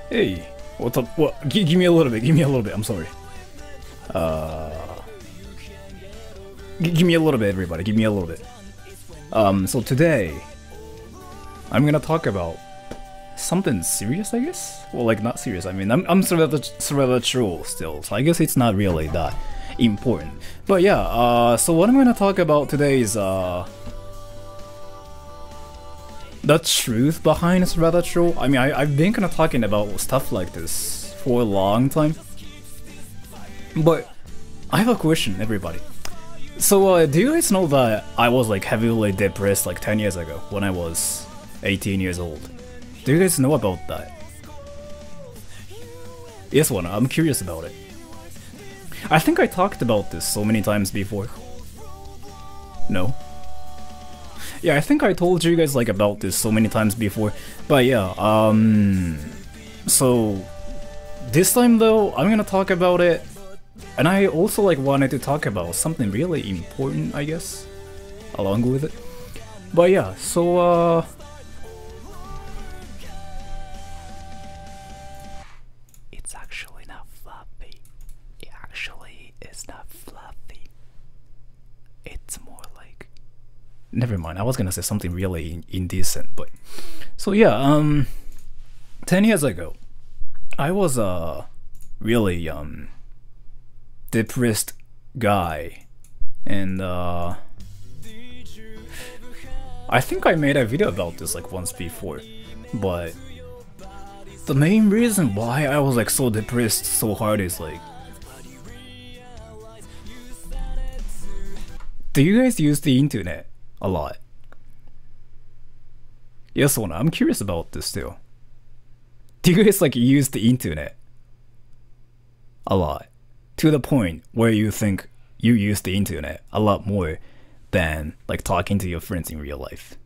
Hey, what's up? What? Give me a little bit. Give me a little bit. I'm sorry. Give me a little bit, everybody. Give me a little bit. So today, I'm gonna talk about something serious, I guess. Well, like not serious. I mean, I'm survival still, so I guess it's not really that important. But yeah. So what I'm gonna talk about today is the truth behind survival. I mean, I've been kind of talking about stuff like this for a long time. But I have a question, everybody. So, do you guys know that I was like heavily depressed like 10 years ago when I was 18 years old? Do you guys know about that? Yes, one. I'm curious about it. I think I talked about this so many times before. No? Yeah, I think I told you guys like about this so many times before. But yeah, so this time though, I'm gonna talk about it. And I also like wanted to talk about something really important, I guess, along with it. But yeah, so it's actually not fluffy. It actually is not fluffy. It's more like, never mind, I was gonna say something really indecent, but so yeah, 10 years ago, I was a really depressed guy, and I think I made a video about this like once before, but the main reason why I was like so depressed so hard is like, do you guys use the internet a lot? Yes or no? I'm curious about this too. Do you guys like use the internet a lot? To the point where you think you use the internet a lot more than like talking to your friends in real life.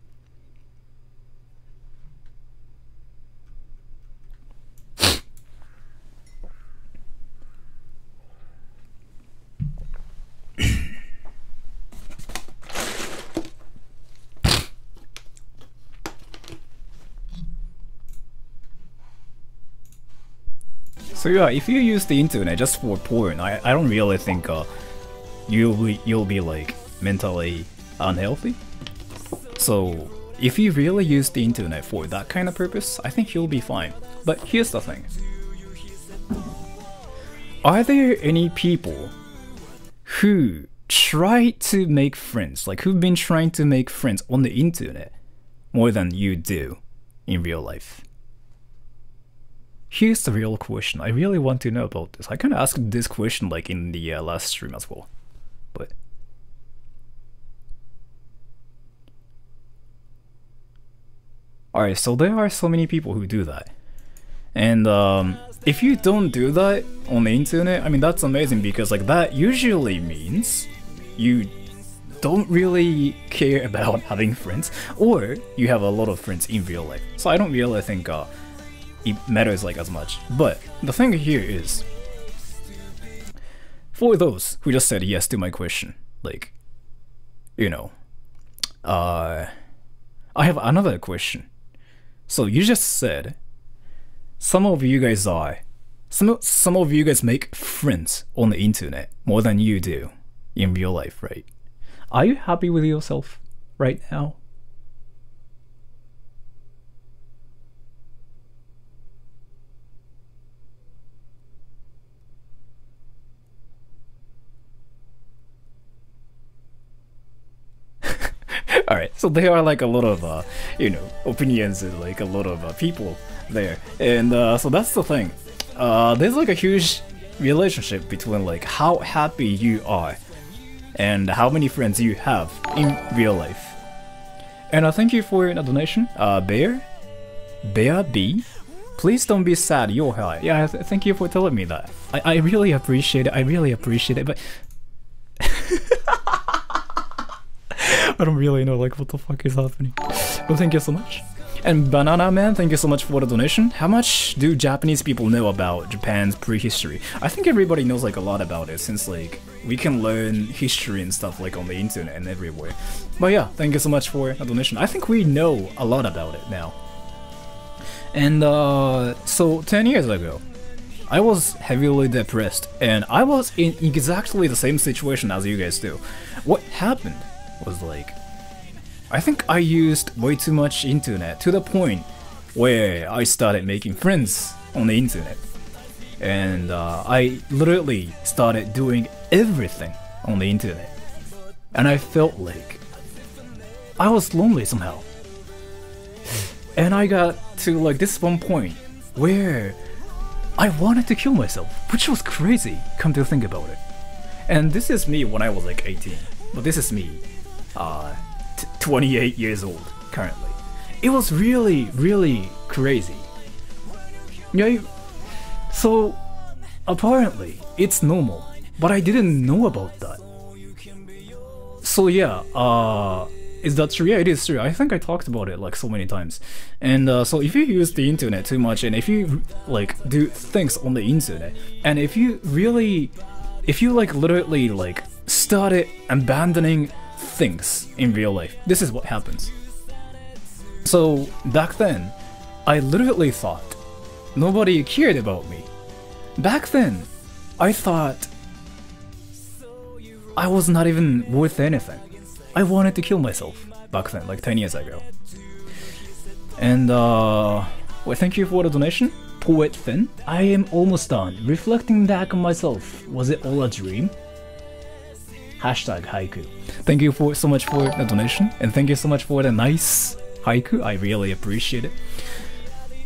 So yeah, if you use the internet just for porn, I don't really think you'll be like mentally unhealthy. So if you really use the internet for that kind of purpose, I think you'll be fine. But here's the thing. Are there any people who try to make friends, like who've been trying to make friends on the internet more than you do in real life? Here's the real question. I really want to know about this. I kind of asked this question like in the last stream as well, but alright, so there are so many people who do that, and if you don't do that on the internet, I mean that's amazing, because like that usually means you don't really care about having friends, or you have a lot of friends in real life. So I don't really think it matters like as much. But the thing here is, for those who just said yes to my question, like, you know, I have another question. So you just said some of you guys make friends on the internet more than you do in real life, right? Are you happy with yourself right now? Alright, so there are like a lot of, you know, opinions and like a lot of people there. And so that's the thing. There's like a huge relationship between like how happy you are and how many friends you have in real life. And thank you for a donation, Bear B. Please don't be sad, you're high. Yeah, thank you for telling me that. I really appreciate it, I really appreciate it, but... I don't really know, like, what the fuck is happening. Well, thank you so much. And Banana Man, thank you so much for the donation. How much do Japanese people know about Japan's prehistory? I think everybody knows like a lot about it, since like we can learn history and stuff like on the internet and everywhere. But yeah, thank you so much for the donation. I think we know a lot about it now. And so 10 years ago, I was heavily depressed, and I was in exactly the same situation as you guys do. What happened was like, I think I used way too much internet to the point where I started making friends on the internet. And I literally started doing everything on the internet. And I felt like I was lonely somehow. And I got to like this one point where I wanted to kill myself, which was crazy, come to think about it. And this is me when I was like 18, but this is me 28 years old currently. It was really, really crazy. Yeah, so apparently it's normal, but I didn't know about that. So yeah, is that true? Yeah, it is true. I think I talked about it like so many times. And so if you use the internet too much, and if you like do things on the internet, and if you like literally like started abandoning things in real life, this is what happens. So back then, I literally thought nobody cared about me. Back then, I thought I was not even worth anything. I wanted to kill myself back then, like 10 years ago. And well, thank you for the donation, Poet Finn. I am almost done. Reflecting back on myself, was it all a dream? Hashtag haiku. Thank you so much for the donation, and thank you so much for the nice haiku. I really appreciate it.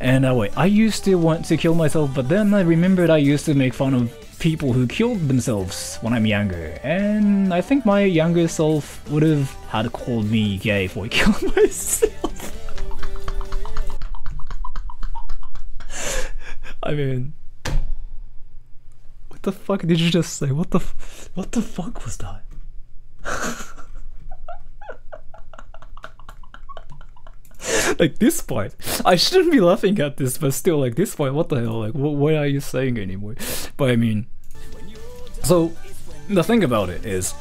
And wait, I used to want to kill myself, but then I remembered I used to make fun of people who killed themselves when I'm younger, and I think my younger self would have had called me gay for killing myself. I mean, what the fuck did you just say? What the fuck was that? Like this part, I shouldn't be laughing at this, but still, like this part, what the hell? Like, what are you saying anymore? But I mean, so the thing about it is,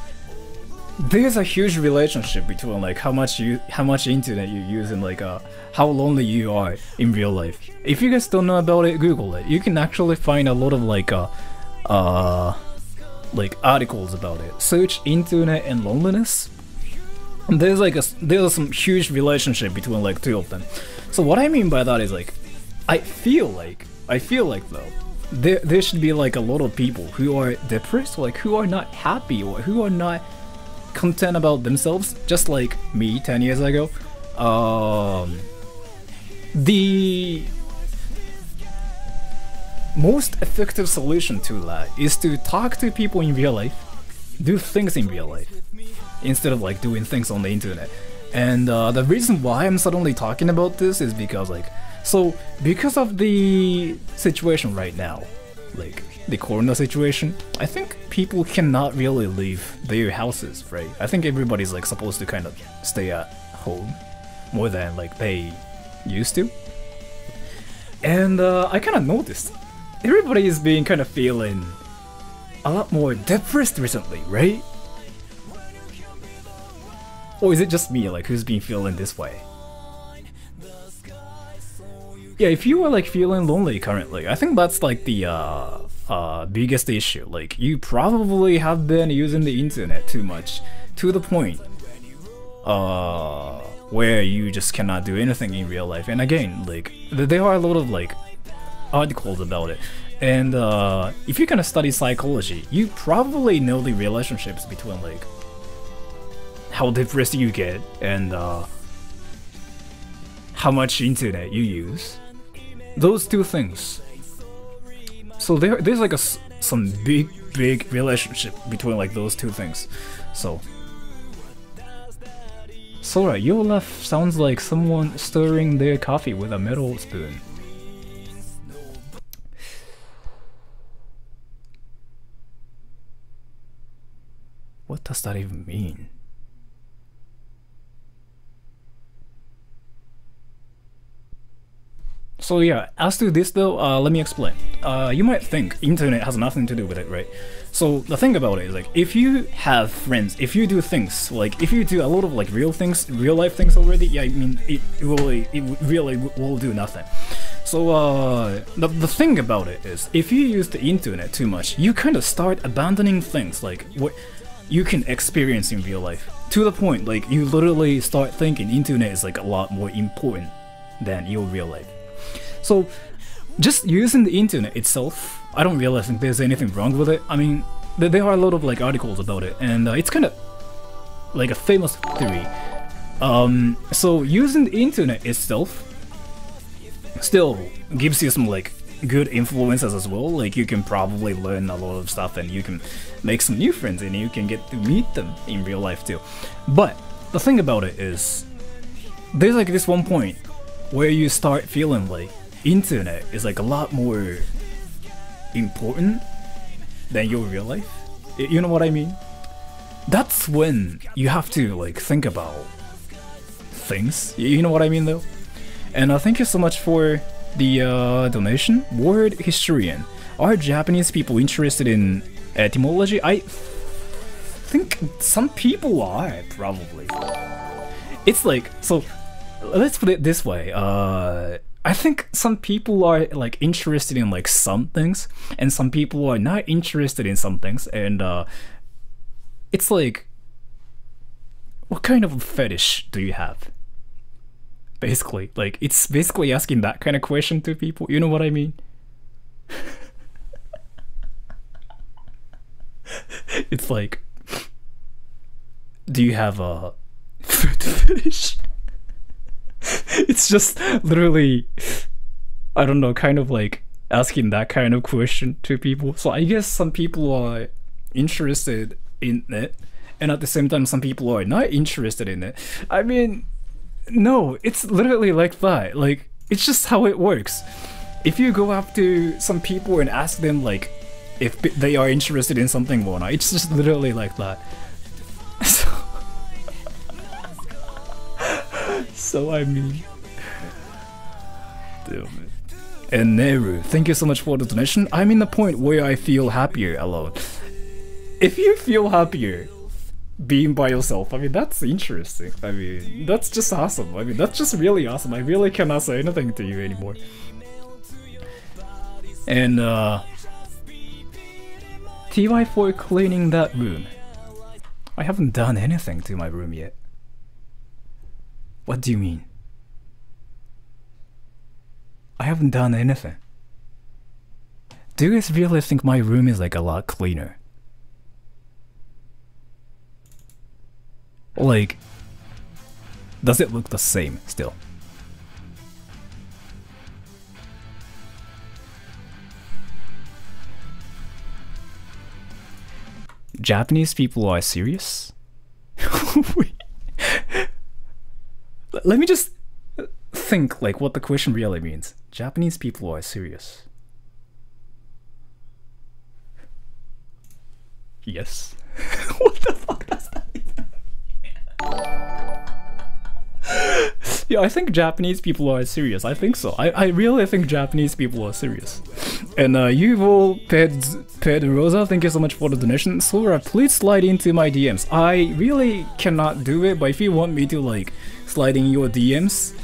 there's a huge relationship between like how much internet you use and like how lonely you are in real life. If you guys don't know about it, Google it. You can actually find a lot of like articles about it. Search internet and loneliness. There's some huge relationship between like two of them. So what I mean by that is like, I feel like though, there should be like a lot of people who are depressed, like who are not happy or who are not content about themselves, just like me 10 years ago. The most effective solution to that is to talk to people in real life, do things in real life, instead of like doing things on the internet. And the reason why I'm suddenly talking about this is because like, so because of the situation right now, like the corona situation, I think people cannot really leave their houses, right? I think everybody's like supposed to kind of stay at home more than like they used to. And I kind of noticed everybody is being kind of feeling a lot more depressed recently, right? Or is it just me, like, who's been feeling this way? Yeah, if you are like feeling lonely currently, I think that's like the biggest issue. Like, you probably have been using the internet too much, to the point where you just cannot do anything in real life. And again, like, there are a lot of like articles about it. And if you kind of study psychology, you probably know the relationships between like how depressed you get and how much internet you use. Those two things. So there's like some big relationship between like those two things. So Sora, your laugh sounds like someone stirring their coffee with a metal spoon. What does that even mean? So yeah, as to this though, let me explain. You might think internet has nothing to do with it, right? So the thing about it is like, if you have friends, if you do things, like if you do a lot of like real things, real life things already, yeah, I mean, it really will do nothing. So the thing about it is, if you use the internet too much, you kind of start abandoning things like what you can experience in real life. To the point, like you literally start thinking internet is like a lot more important than your real life. So, just using the internet itself, I don't really think there's anything wrong with it. I mean, there are a lot of like articles about it, and it's kind of like a famous theory. So using the internet itself still gives you some like good influences as well. Like you can probably learn a lot of stuff, and you can make some new friends, and you can get to meet them in real life too. But the thing about it is, there's like this one point where you start feeling like internet is like a lot more important than your real life. You know what I mean? That's when you have to like think about things. You know what I mean though? And thank you so much for the donation. Word historian. Are Japanese people interested in etymology? I think some people are, probably. It's like, so let's put it this way. I think some people are like interested in like some things, and some people are not interested in some things, and it's like, what kind of a fetish do you have? Basically, like it's basically asking that kind of question to people. You know what I mean? It's like, do you have a foot fetish? It's just literally, I don't know, kind of like asking that kind of question to people. So I guess some people are interested in it, and at the same time some people are not interested in it. I mean, no, it's literally like that. Like, it's just how it works. If you go up to some people and ask them like if they are interested in something or not, it's just literally like that. So I mean, damn it. And Neru, thank you so much for the donation. I'm in the point where I feel happier alone. If you feel happier being by yourself, I mean, that's interesting. I mean, that's just awesome. I mean, that's just really awesome. I really cannot say anything to you anymore. And TY for cleaning that room. I haven't done anything to my room yet. What do you mean? I haven't done anything. Do you guys really think my room is like a lot cleaner? Like, does it look the same still? Japanese people are serious? Let me just think like what the question really means. Japanese people are serious. Yes. What the fuck does that mean? Yeah, I think Japanese people are serious. I think so. I really think Japanese people are serious. And Yuval Pedrosa, thank you so much for the donation. Sora, please slide into my DMs. I really cannot do it, but if you want me to like slide in your DMs,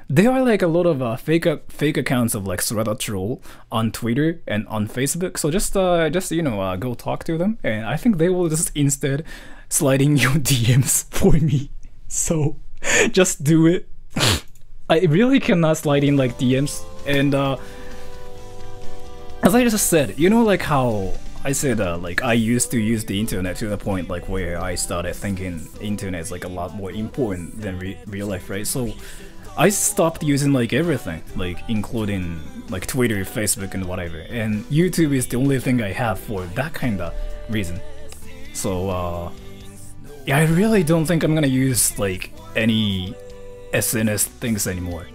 there are like a lot of fake accounts of like Sreda Troll on Twitter and on Facebook. So just you know, go talk to them, and I think they will just instead slide in your DMs for me. So just do it. I really cannot slide in like DMs, and as I just said, you know, like how I said like I used to use the internet to the point like where I started thinking internet is like a lot more important than real life, right? So I stopped using like everything, like including like Twitter, Facebook, and whatever. And YouTube is the only thing I have for that kind of reason. So yeah, I really don't think I'm gonna use like any SNS things anymore.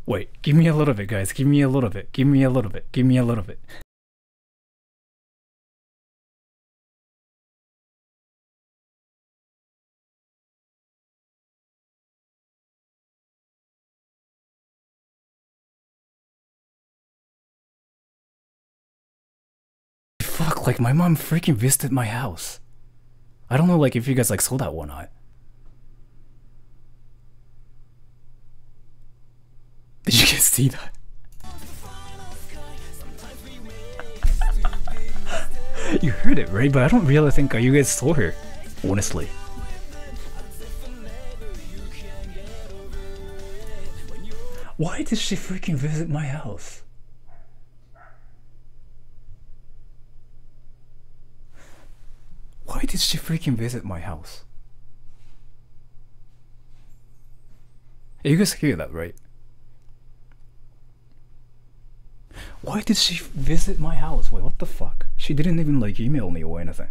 Wait, give me a little bit, guys. Give me a little bit. Give me a little bit. Give me a little bit. Fuck, like my mom freaking visited my house. I don't know like if you guys like saw that one night. Did you guys see that? You heard it, right? But I don't really think you guys saw her, honestly. Why did she freaking visit my house? Why did she freaking visit my house? You guys hear that, right? Why did she visit my house? Wait, what the fuck? She didn't even like email me or anything.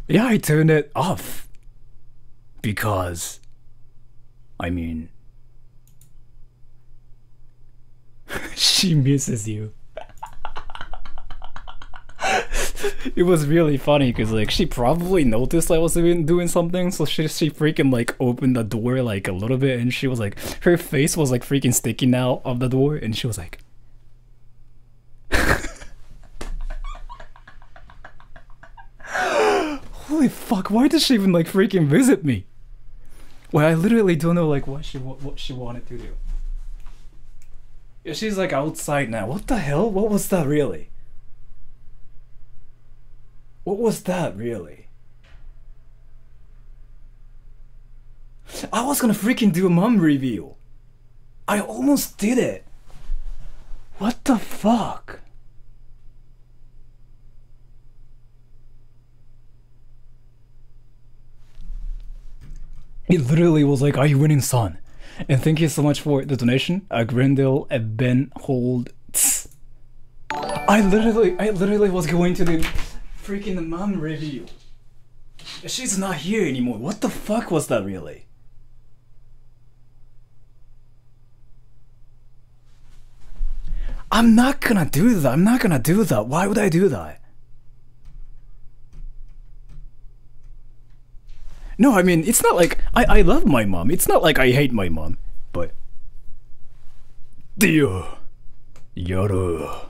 Yeah, I turned it off. Because... I mean... she misses you. It was really funny because like she probably noticed I was doing something, so she freaking like opened the door like a little bit, and she was like, her face was like freaking sticking out of the door, and she was like, holy fuck, why did she even like freaking visit me? Well, I literally don't know like what she wanted to do. Yeah, she's like outside now. What the hell? What was that really? What was that really? I was gonna freaking do a mom review. I almost did it. What the fuck? It literally was like, are you winning, son? And thank you so much for the donation. Grendel, Ben Hold. I literally was going to the freaking mom review. She's not here anymore. What the fuck was that really? I'm not gonna do that. I'm not gonna do that. Why would I do that? No, I mean, it's not like I love my mom. It's not like I hate my mom. But Dio Yoro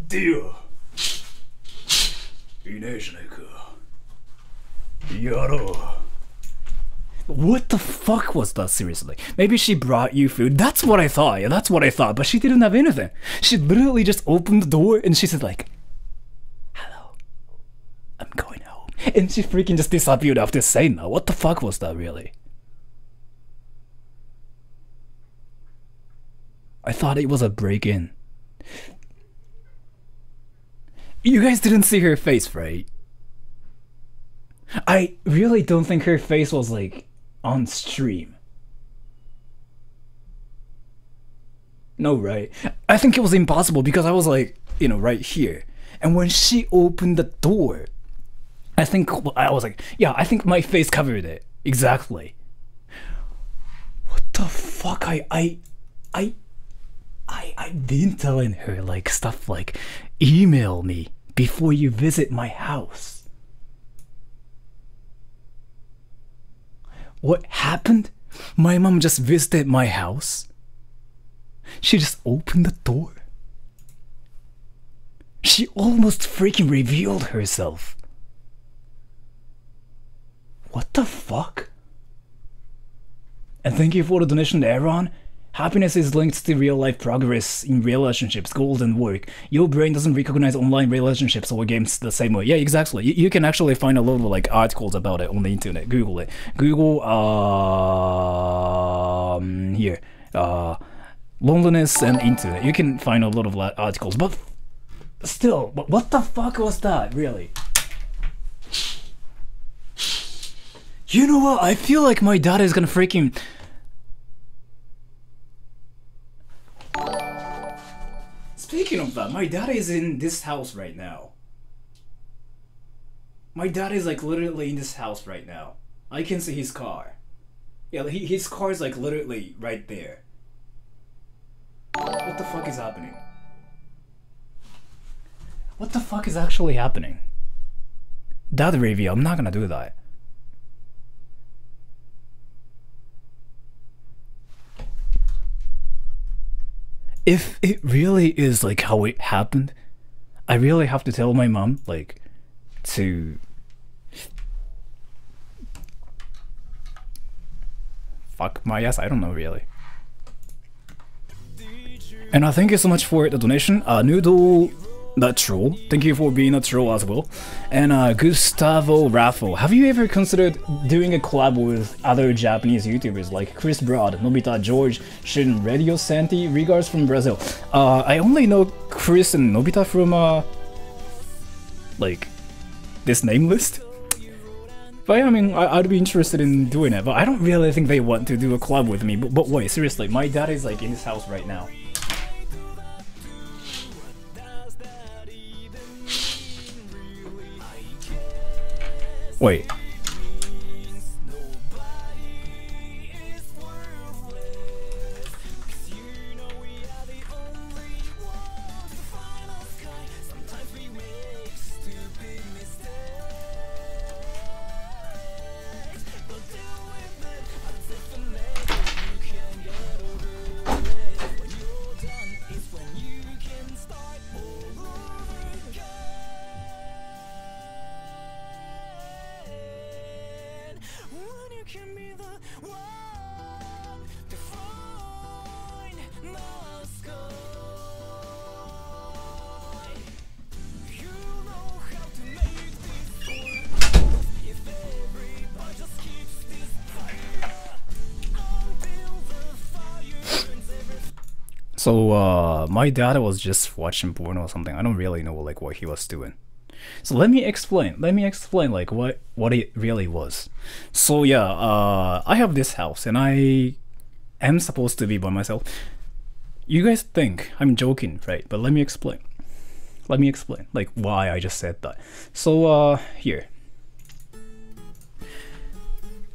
Dio Yoro. What the fuck was that, seriously? Maybe she brought you food. That's what I thought. Yeah, that's what I thought. But she didn't have anything. She literally just opened the door and she said like, hello, I'm going home. And she freaking just disappeared after saying that. What the fuck was that really? I thought it was a break-in. You guys didn't see her face, right? I really don't think her face was like on stream. No, right? I think it was impossible because I was like, you know, right here. And when she opened the door, I think I was like, yeah, I think my face covered it. Exactly. What the fuck? I've been telling her like stuff like, email me before you visit my house. What happened? My mom just visited my house. She just opened the door. She almost freaking revealed herself. What the fuck? And thank you for the donation, Aaron. Happiness is linked to real-life progress in relationships, goals, and work. Your brain doesn't recognize online relationships or games the same way. Yeah, exactly. You can actually find a lot of like articles about it on the internet. Google it. Google here loneliness and internet. You can find a lot of articles. But still, what the fuck was that really? You know what? I feel like my dad is gonna freaking. speaking of that, my dad is in this house right now. My dad is like literally in this house right now. I can see his car. Yeah, his car is like literally right there. What the fuck is happening? What the fuck is actually happening? Dad review, I'm not gonna do that. If it really is like how it happened, I really have to tell my mom, like, to fuck my ass. I don't know really. And thank you so much for the donation, Noodle the Troll. Thank you for being a troll as well. And Gustavo Raffle. Have you ever considered doing a collab with other Japanese YouTubers like Chris Broad, Nobita George, Shin Radio Santi? Regards from Brazil. I only know Chris and Nobita from like this name list. But yeah, I mean, I'd be interested in doing it. But I don't really think they want to do a collab with me. But wait, seriously, my dad is like in his house right now. Wait. So, my dad was just watching porn or something. I don't really know like what he was doing. So let me explain like what it really was. So yeah, I have this house and I am supposed to be by myself. You guys think I'm joking, right? But let me explain. Let me explain like why I just said that. So here.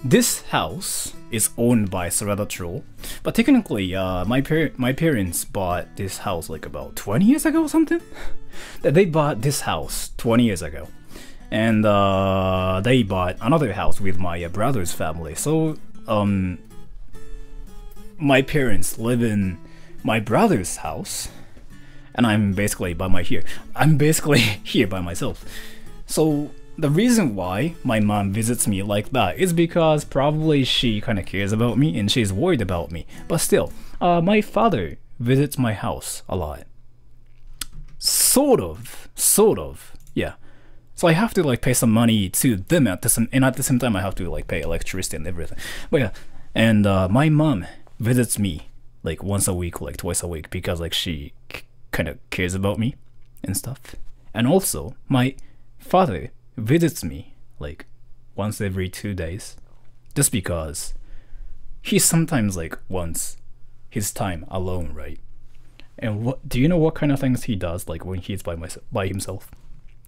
This house is owned by Sarada Troll, but technically, my parents bought this house like about 20 years ago or something. They bought this house 20 years ago, and they bought another house with my brother's family. So, my parents live in my brother's house, and I'm basically I'm basically here by myself. So the reason why my mom visits me like that is because probably she kind of cares about me and she's worried about me. But still, my father visits my house a lot. Sort of, yeah. So I have to like pay some money to them at the same time I have to like pay electricity and everything. But yeah, and my mom visits me like once a week, like twice a week, because like she kind of cares about me and stuff. And also, my father visits me like once every 2 days, just because he sometimes like wants his time alone, right? And what do you know what kind of things he does like when he's by himself?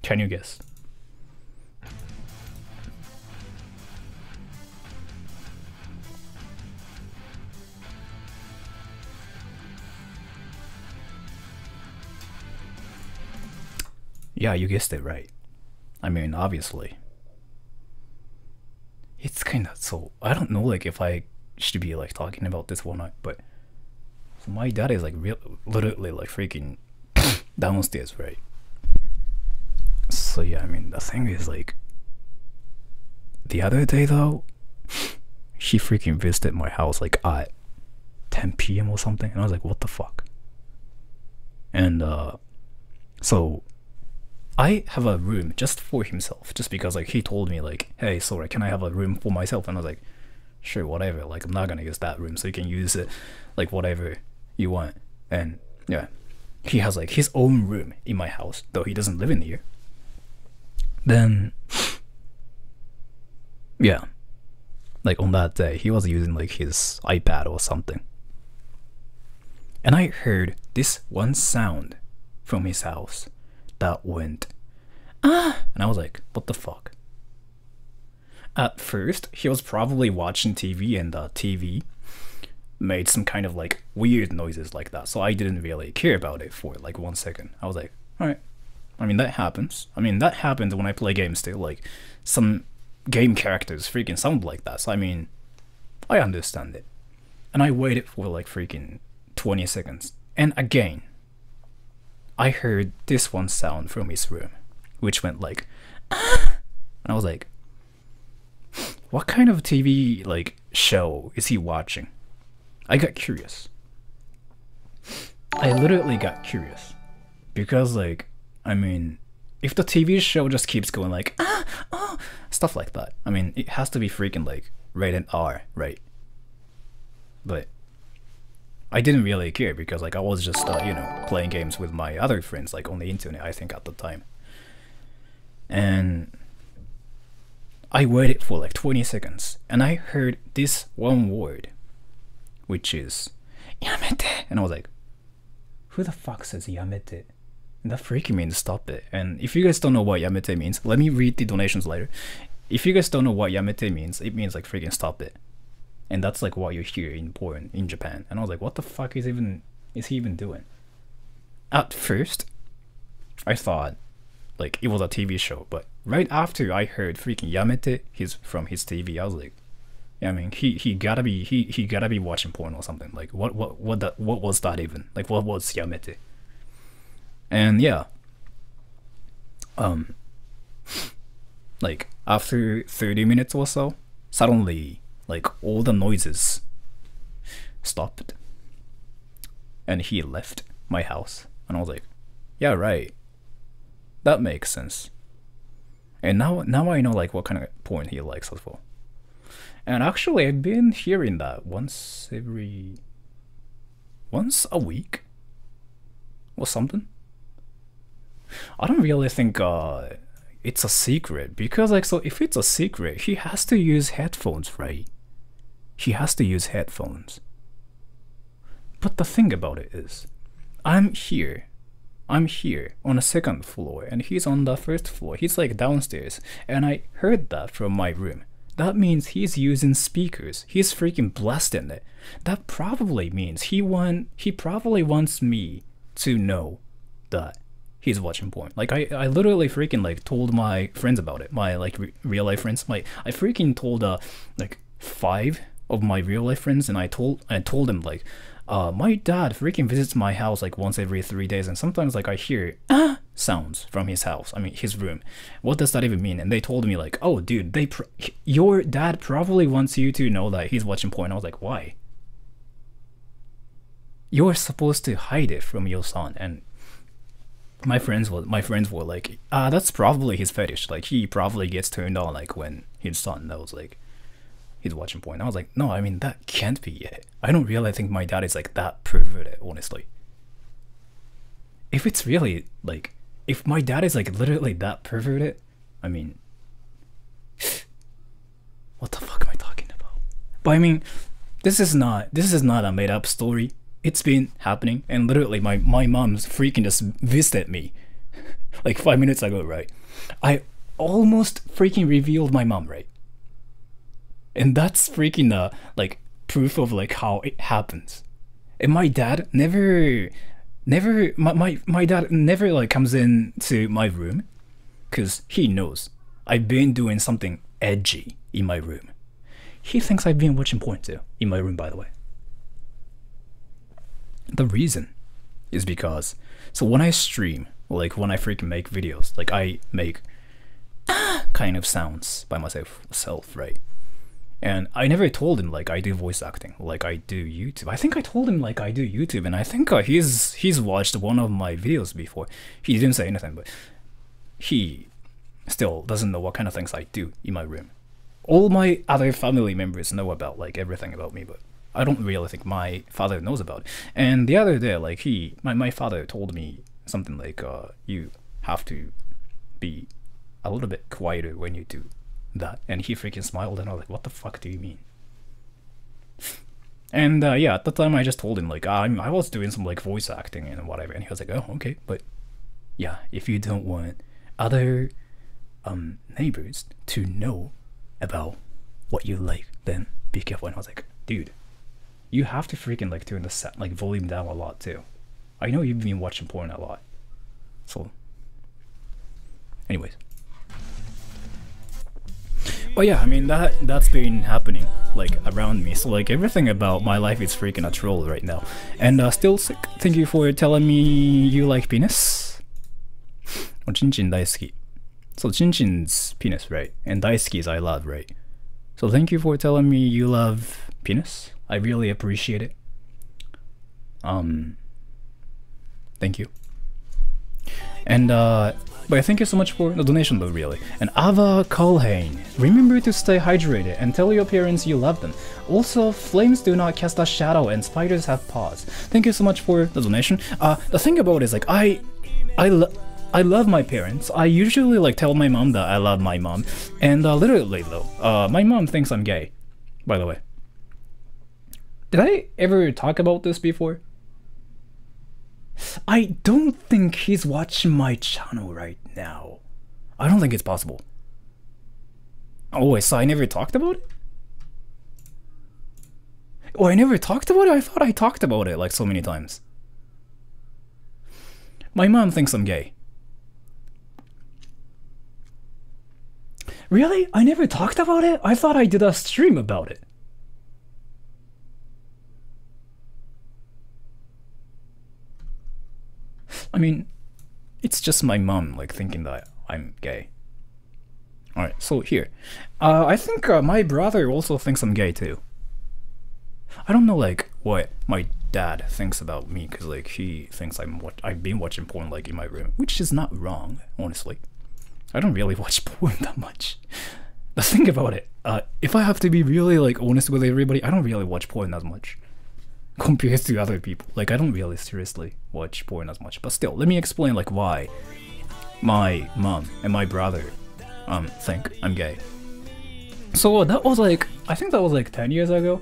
Can you guess? Yeah, you guessed it right. I mean, obviously. It's kind of so, I don't know like if I should be like talking about this one night, but so my dad is like literally like freaking downstairs, right? So yeah, I mean, the thing is like, the other day though, she freaking visited my house like at 10 p.m. or something, and I was like, what the fuck? And so I have a room just for himself, just because like he told me like, hey Sora, can I have a room for myself? And I was like, sure, whatever, like I'm not gonna use that room, so you can use it like whatever you want. And yeah, he has like his own room in my house, though he doesn't live in here. Then yeah, like on that day he was using like his iPad or something, and I heard this one sound from his house that went, ah! And I was like, what the fuck? At first, he was probably watching TV and the TV made some kind of like weird noises like that. So I didn't really care about it for like 1 second. I was like, alright. I mean, that happens. I mean, that happens when I play games too. Like, some game characters freaking sound like that. So I mean, I understand it. And I waited for like freaking 20 seconds. And again, I heard this one sound from his room, which went like, ah! And I was like, what kind of TV like show is he watching? I got curious. I literally got curious. Because like, I mean, if the TV show just keeps going like, ah, oh, stuff like that, I mean, it has to be freaking like rated R, right? But I didn't really care because like I was just, you know, playing games with my other friends like on the internet, I think at the time. And I waited for like 20 seconds and I heard this one word, which is yamete. And I was like, who the fuck says yamete? And that freaking means stop it. And if you guys don't know what yamete means, let me read the donations later. If you guys don't know what yamete means, it means like freaking stop it. And that's like what you hear in porn in Japan. And I was like, what the fuck is he even doing? At first, I thought like it was a TV show, but right after I heard freaking yamete from his TV, I was like, yeah, I mean, he gotta be watching porn or something. Like what was that even? Like what was yamete? And yeah, like after 30 minutes or so, suddenly like all the noises stopped and he left my house. And I was like, yeah, right, that makes sense. And now I know like what kind of porn he likes as well. And actually I've been hearing that once a week or something. I don't really think it's a secret, because like, so if it's a secret, he has to use headphones, right? He has to use headphones. But the thing about it is, I'm here on the second floor and he's on the first floor. He's like downstairs and I heard that from my room. That means he's using speakers. He's freaking blasting it. That probably means he probably wants me to know that he's watching porn. Like I literally freaking like told my friends about it. My like real life friends. I freaking told like 5 of my real life friends, and I told them like, my dad freaking visits my house like once every 3 days, and sometimes like I hear sounds from his house. I mean his room. What does that even mean? And they told me like, oh dude, your dad probably wants you to know that he's watching porn. I was like, why? You're supposed to hide it from your son. And my friends were like, that's probably his fetish. Like he probably gets turned on like when his son knows like he's watching porn. I was like, no, I mean that can't be it. I don't really think my dad is like that perverted, honestly. If it's really like, if my dad is like literally that perverted, I mean, what the fuck am I talking about? But I mean, this is not a made up story. It's been happening, and literally my mom's freaking just visited me like 5 minutes ago, right? I almost freaking revealed my mom, right? And that's freaking like proof of like how it happens. And my dad never my dad never like comes into my room, because he knows I've been doing something edgy in my room. He thinks I've been watching porn too in my room, by the way. The reason is because, so when I stream, like when I freaking make videos, like I make kind of sounds by myself, right? And I never told him like I do voice acting, like I do YouTube. I think I told him like I do YouTube, and I think he's watched one of my videos before. He didn't say anything, but he still doesn't know what kind of things I do in my room. All my other family members know about like everything about me, but I don't really think my father knows about it. And the other day, like my father told me something like, you have to be a little bit quieter when you do that. And he freaking smiled, and I was like, what the fuck do you mean? And yeah, at the time I just told him like, I was doing some like voice acting and whatever, and he was like, oh okay, but yeah, if you don't want other neighbors to know about what you like, then be careful. And I was like, dude, you have to freaking like turn the set like volume down a lot too. I know you've been watching porn a lot. So anyways. But yeah, I mean that's been happening like around me. So like everything about my life is freaking a troll right now. And still thank you for telling me you like penis. Chinchin daisuki. So Chinchin's penis, right? And daisuki is I love, right? So thank you for telling me you love penis. I really appreciate it. Thank you. And but thank you so much for the donation though, really. And Ava Colhane, remember to stay hydrated and tell your parents you love them. Also, flames do not cast a shadow and spiders have paws. Thank you so much for the donation. The thing about it is like I love my parents. I usually like tell my mom that I love my mom. And literally though, my mom thinks I'm gay, by the way. Did I ever talk about this before? I don't think he's watching my channel right now. I don't think it's possible. Oh wait, so I never talked about it? Oh, I never talked about it? I thought I talked about it like so many times. My mom thinks I'm gay. Really? I never talked about it? I thought I did a stream about it. I mean, it's just my mom like thinking that I'm gay. Alright, so here. I think my brother also thinks I'm gay too. I don't know like what my dad thinks about me, because like he thinks I've been watching porn like in my room, which is not wrong, honestly. I don't really watch porn that much. The thing about it, if I have to be really like honest with everybody, I don't really watch porn as much compared to other people. Like I don't really seriously watch porn as much. But still, let me explain like why my mom and my brother think I'm gay. So that was like, I think that was like 10 years ago.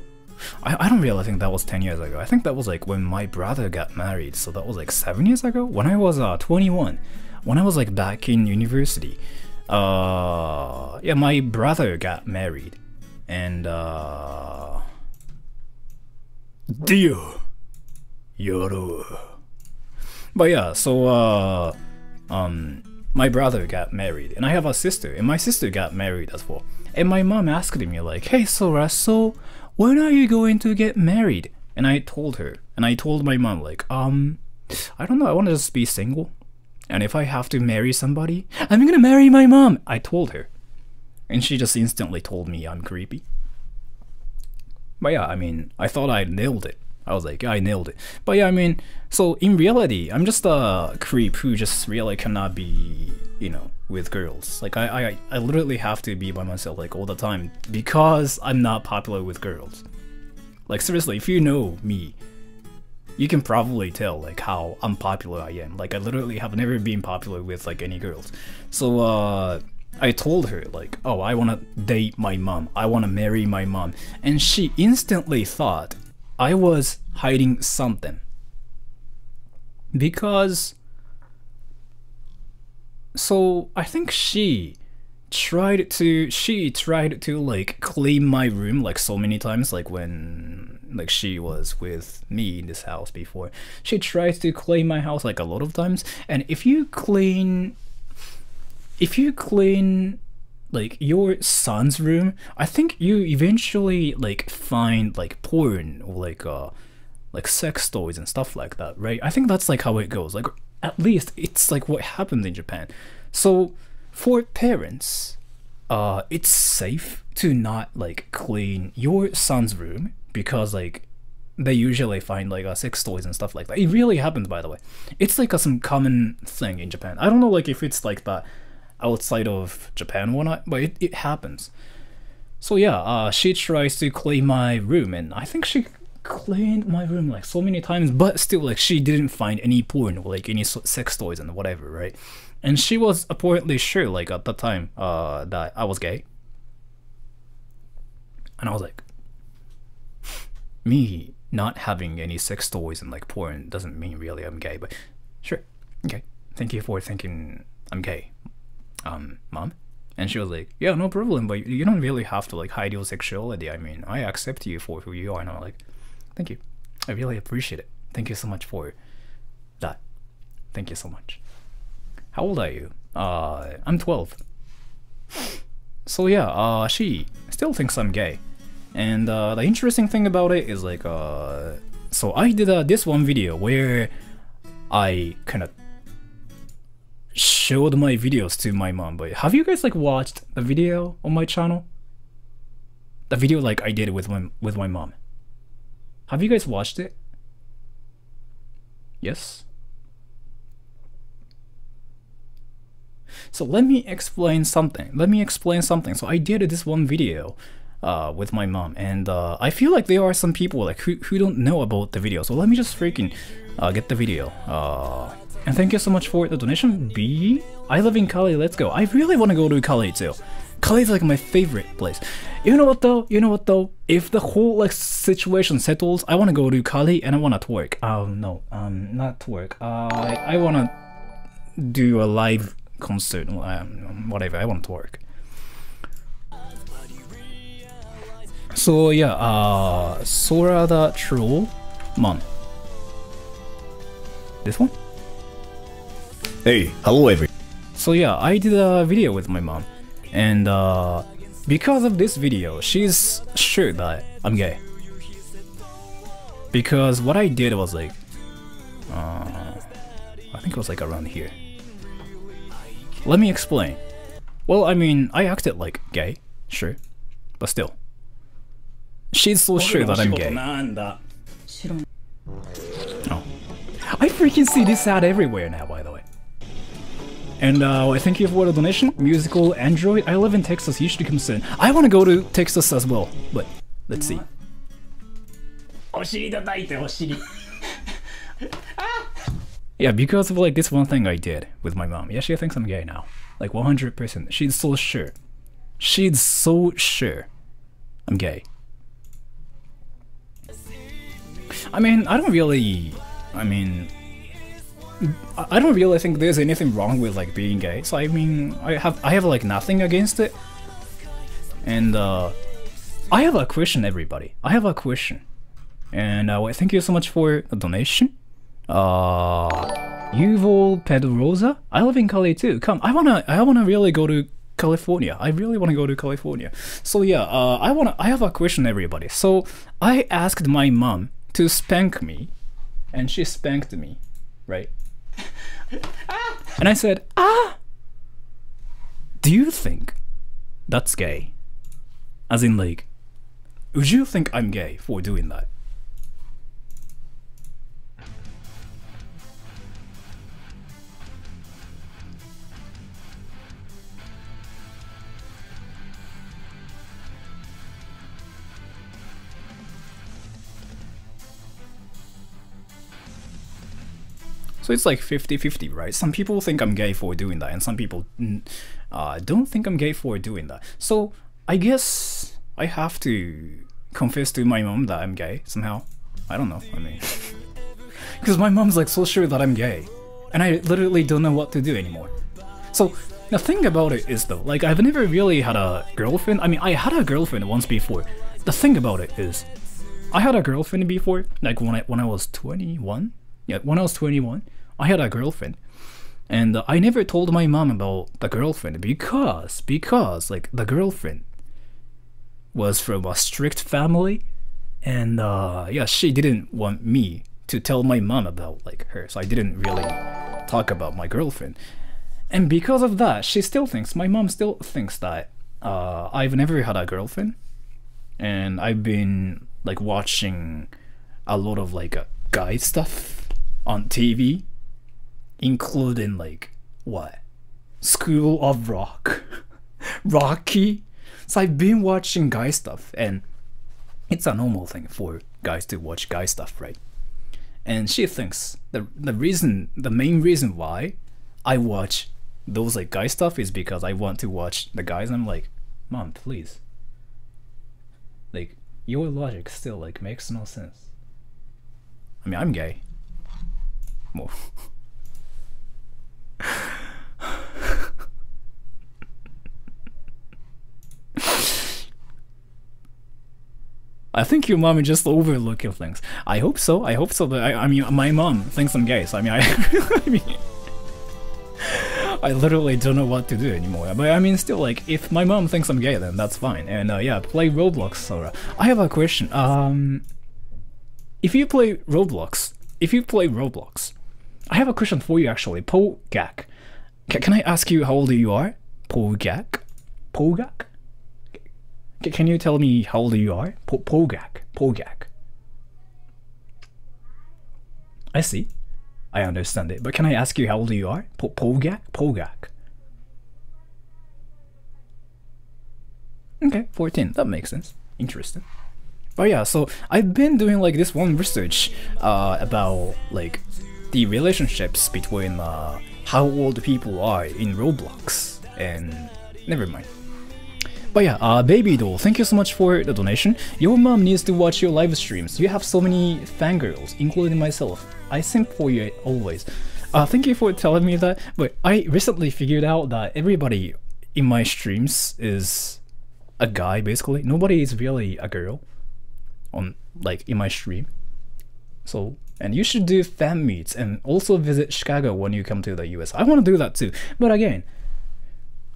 I don't really think that was 10 years ago. I think that was like when my brother got married. So that was like 7 years ago when I was 21. When I was like back in university. Yeah, my brother got married. And Dio Yoru. But yeah, so my brother got married and I have a sister and my sister got married as well. And my mom asked me like, hey Sora, so when are you going to get married? And I told her, and I told my mom like, I don't know, I want to just be single. And if I have to marry somebody, I'm gonna marry my mom, I told her. And she just instantly told me I'm creepy. But yeah, I mean, I thought I nailed it. I was like, yeah, I nailed it. But yeah, I mean, so in reality, I'm just a creep who just really cannot be, you know, with girls. Like, I literally have to be by myself, like, all the time, because I'm not popular with girls. Like, seriously, if you know me, you can probably tell, like, how unpopular I am. Like, I literally have never been popular with, like, any girls. So, I told her, like, oh, I wanna date my mom. I wanna marry my mom. And she instantly thought I was hiding something. Because... So, I think she tried to like clean my room like so many times, like when like she was with me in this house before. She tried to clean my house like a lot of times, and if you clean like your son's room, I think you eventually like find like porn or like sex toys and stuff like that, right? I think that's like how it goes. Like at least it's like what happened in Japan. So for parents, it's safe to not like clean your son's room because like they usually find like sex toys and stuff like that. It really happens, by the way. It's like some common thing in Japan. I don't know like if it's like that outside of Japan or not, but it happens. So yeah, she tries to clean my room, and I think she cleaned my room like so many times, but still like she didn't find any porn or like any sex toys and whatever, right? And she was apparently sure like at the time that I was gay. And I was like, me not having any sex toys and like porn doesn't mean really I'm gay, but sure, okay. thank you for thinking I'm gay, mom. And she was like, yeah, no problem, but you don't really have to like hide your sexuality. I mean, I accept you for who you are. And I'm like, thank you. I really appreciate it. Thank you so much for that. Thank you so much. How old are you? I'm 12. So yeah, she still thinks I'm gay. And the interesting thing about it is like, so I did this one video where I kind of showed my videos to my mom. But have you guys like watched the video on my channel? The video like I did with my mom. Have you guys watched it? Yes? So let me explain something. So I did this one video with my mom, and I feel like there are some people like who don't know about the video. So let me just freaking get the video. And thank you so much for the donation. B, I live in Cali. Let's go. I really want to go to Cali too. Cali is like my favorite place. You know what though? If the whole like situation settles, I want to go to Cali and I want to twerk. No, not twerk. I want to do a live concert. Whatever. I want to twerk. So yeah, Sora the Troll Man. This one? Hey, hello everyone. So yeah, I did a video with my mom, and because of this video, she's sure that I'm gay. Because what I did was like, I think it was like around here. Let me explain. Well, I mean, I acted like gay, sure, but still. She's so sure that I'm gay. Oh. I freaking see this ad everywhere now, by the way. And thank you for the donation. Musical Android. I live in Texas. You should come soon. I want to go to Texas as well, but let's see. Yeah, because of like this one thing I did with my mom. Yeah, she thinks I'm gay now. Like 100%. She's so sure. She's so sure I'm gay. I mean, I don't really think there's anything wrong with like being gay. So I mean, I have like nothing against it. And I have a question, everybody. I have a question. And thank you so much for the donation. Yuval Pedrosa. I live in Cali too. Come, I wanna really go to California. I really wanna go to California. So yeah, I have a question, everybody. So I asked my mom to spank me, and she spanked me, right? And I said, do you think that's gay? As in like, would you think I'm gay for doing that? So it's like 50-50, right? Some people think I'm gay for doing that, and some people don't think I'm gay for doing that. So I guess I have to confess to my mom that I'm gay somehow. I don't know, I mean... Because my mom's like so sure that I'm gay, and I literally don't know what to do anymore. So the thing about it is though, like I've never really had a girlfriend. I mean, I had a girlfriend once before. The thing about it is, I had a girlfriend before, like when I was 21. Yeah, when I was 21, I had a girlfriend, and I never told my mom about the girlfriend because like the girlfriend was from a strict family, and yeah, she didn't want me to tell my mom about like her, so I didn't really talk about my girlfriend. And because of that, my mom still thinks that I've never had a girlfriend, and I've been like watching a lot of like guy stuff on TV, including like what? School of Rock, Rocky. So I've been watching guy stuff, and it's a normal thing for guys to watch guy stuff, right? And she thinks the main reason why I watch those like guy stuff is because I want to watch the guys. And I'm like, Mom, please. Like, your logic still like makes no sense. I mean, I'm gay. Well, I think your mom is just overlooking things. I hope so. I hope so. But I mean, my mom thinks I'm gay. So I mean, I mean, I literally don't know what to do anymore. But I mean, still, like, if my mom thinks I'm gay, then that's fine. And yeah, play Roblox, Sora. I have a question. If you play Roblox, I have a question for you actually. Pogak. Can I ask you how old you are? Pogak? Pogak? Can you tell me how old you are? Pogak. I see. I understand it. But can I ask you how old you are? Pogak. Okay, 14. That makes sense. Interesting. Oh yeah, so I've been doing like this one research about like the relationships between how old people are in Roblox, and never mind. But yeah, Baby Doll, thank you so much for the donation. Your mom needs to watch your live streams. You have so many fangirls, including myself. I simp for you always. Thank you for telling me that, but I recently figured out that everybody in my streams is a guy, basically. Nobody is really a girl on, like, in my stream. So, and you should do fan meets and also visit Chicago when you come to the US. I want to do that too, but again,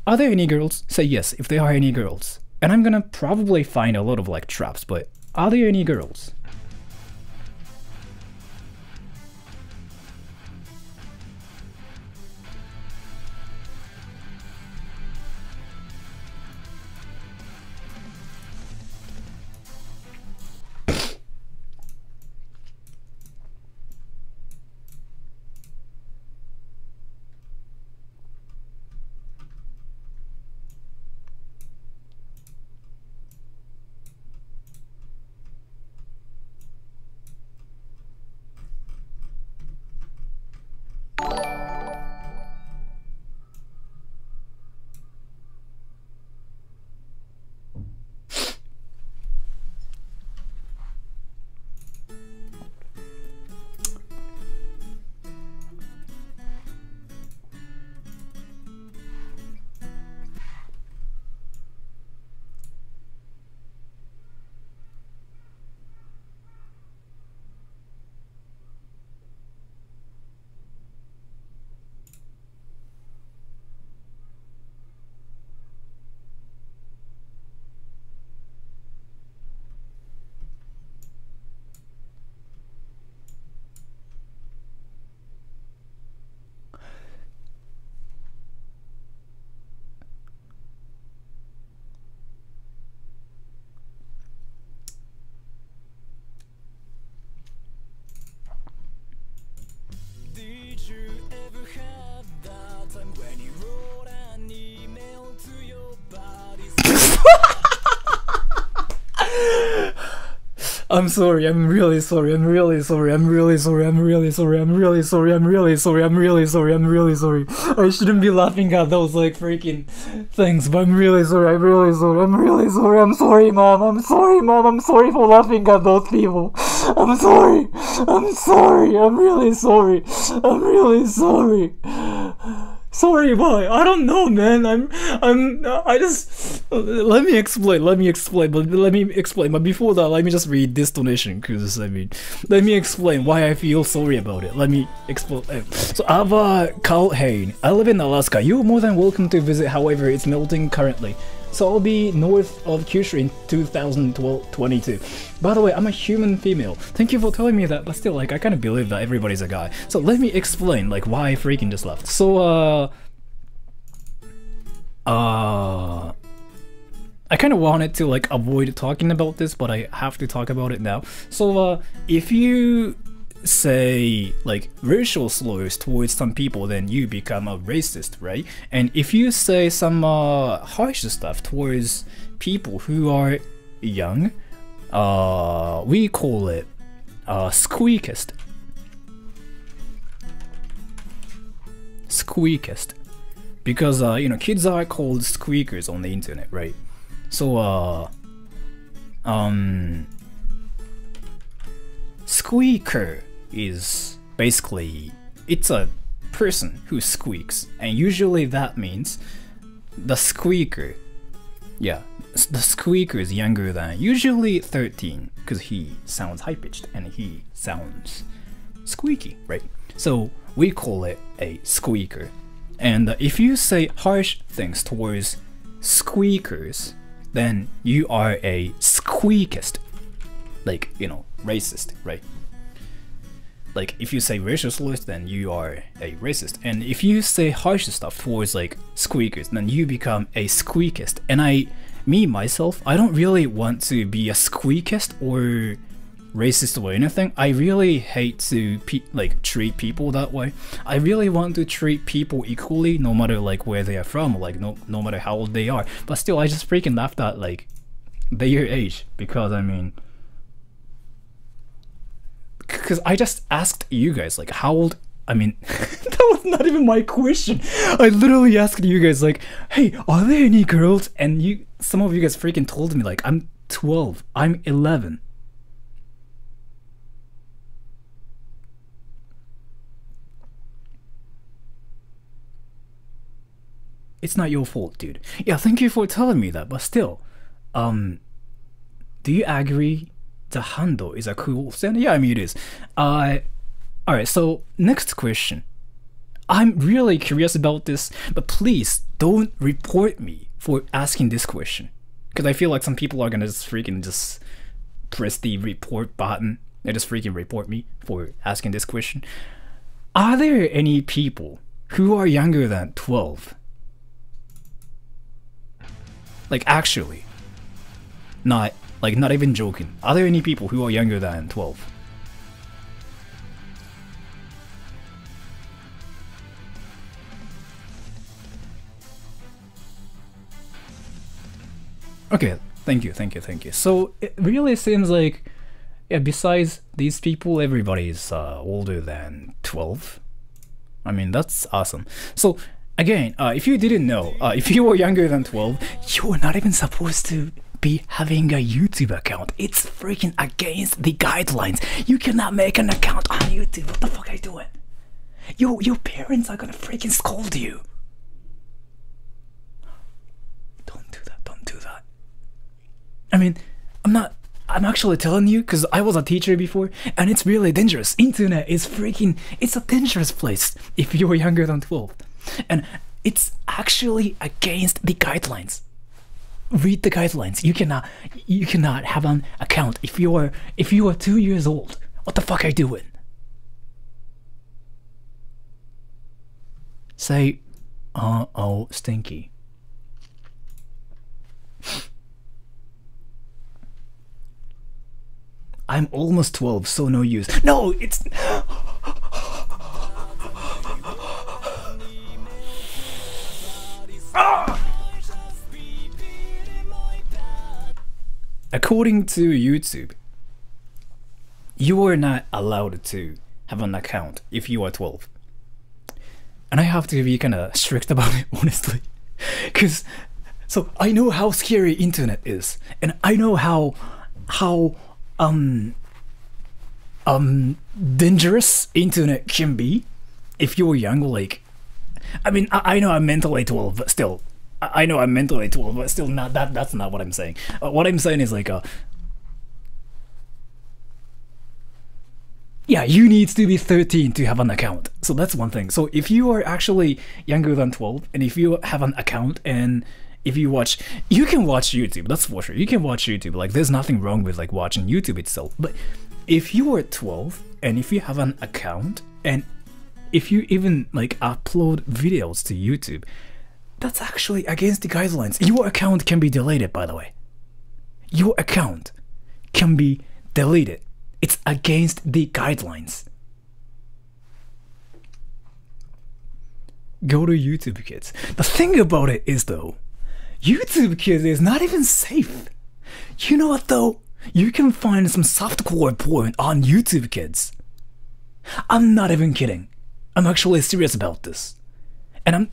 are there any girls? Say yes if there are any girls. And I'm gonna probably find a lot of like traps, but are there any girls? I'm sorry, I'm really sorry, I'm really sorry, I'm really sorry, I'm really sorry, I'm really sorry, I'm really sorry, I'm really sorry, I'm really sorry. I shouldn't be laughing at those like freaking things, but I'm really sorry, I'm really sorry, I'm really sorry, I'm sorry mom, I'm sorry mom, I'm sorry for laughing at those people. I'm sorry, I'm really sorry, I'm really sorry. Sorry, boy. I don't know, man. I just let me explain. But before that, let me just read this donation, cause I mean, let me explain why I feel sorry about it. Let me explain. So, Ava Calhoun, I live in Alaska. You're more than welcome to visit. However, it's melting currently, so I'll be north of Kyushu in 2022. By the way, I'm a human female. Thank you for telling me that, but still, like, I kind of believe that everybody's a guy. So let me explain, like, why I freaking just left. So, I kind of wanted to, like, avoid talking about this, but I have to talk about it now. So, if you say, like, racial slurs towards some people, then you become a racist, right? And if you say some harsh stuff towards people who are young, we call it squeakist. Squeakist. Because, you know, kids are called squeakers on the internet, right? So, squeaker is basically, it's a person who squeaks, and usually that means the squeaker Yeah, the squeaker is younger than usually 13 because he sounds high pitched and he sounds squeaky, right? So we call it a squeaker. And if you say harsh things towards squeakers, then you are a squeakist. Like, you know, racist, right? Like, if you say racial slurs, then you are a racist. And if you say harsh stuff towards, like, squeakers, then you become a squeakist. And myself, I don't really want to be a squeakist or racist or anything. I really hate to, treat people that way. I really want to treat people equally, no matter, like, where they are from, like, no matter how old they are. But still, I just freaking laughed at, like, their age, because, I mean... Because I just asked you guys, like, how old... I mean, that was not even my question. I literally asked you guys, like, hey, are there any girls? And some of you guys freaking told me, like, I'm 12, I'm 11. It's not your fault, dude. Yeah, thank you for telling me that, but still, do you agree the handle is a cool stand? Yeah, I mean it is. Alright, so next question. I'm really curious about this, but please don't report me for asking this question. Because I feel like some people are gonna just freaking just press the report button and just freaking report me for asking this question. Are there any people who are younger than 12? Like, actually. Not even joking. Are there any people who are younger than 12? Okay, thank you. So, it really seems like, yeah, besides these people, everybody is older than 12. I mean, that's awesome. So, again, if you didn't know, if you were younger than 12, you were not even supposed to be having a YouTube account. It's freaking against the guidelines. You cannot make an account on YouTube. What the fuck are you doing? Your parents are gonna freaking scold you. Don't do that. I mean, I'm actually telling you because I was a teacher before and it's really dangerous. Internet is it's a dangerous place if you're younger than 12. And it's actually against the guidelines. Read the guidelines. You cannot have an account if you are 2 years old. What the fuck are you doing? Say, oh, stinky. I'm almost 12, so no use. No, it's... According to YouTube, you are not allowed to have an account if you are 12. And I have to be kind of strict about it, honestly. Because, so I know how scary internet is. And I know how dangerous internet can be if you're young. Like, I mean, I know I'm mentally 12, but still. I know I'm mentally 12, but still not that's not what I'm saying. What I'm saying is like, yeah, you need to be 13 to have an account. So that's one thing. So if you are actually younger than 12, and if you have an account, and if you can watch YouTube, that's for sure. You can watch YouTube. Like, there's nothing wrong with like watching YouTube itself. But if you are 12, and if you have an account, and if you even like upload videos to YouTube, that's actually against the guidelines. Your account can be deleted, by the way. Your account can be deleted. It's against the guidelines. Go to YouTube Kids. The thing about it is, though, YouTube Kids is not even safe. You know what, though? You can find some softcore porn on YouTube Kids. I'm not even kidding. I'm actually serious about this. And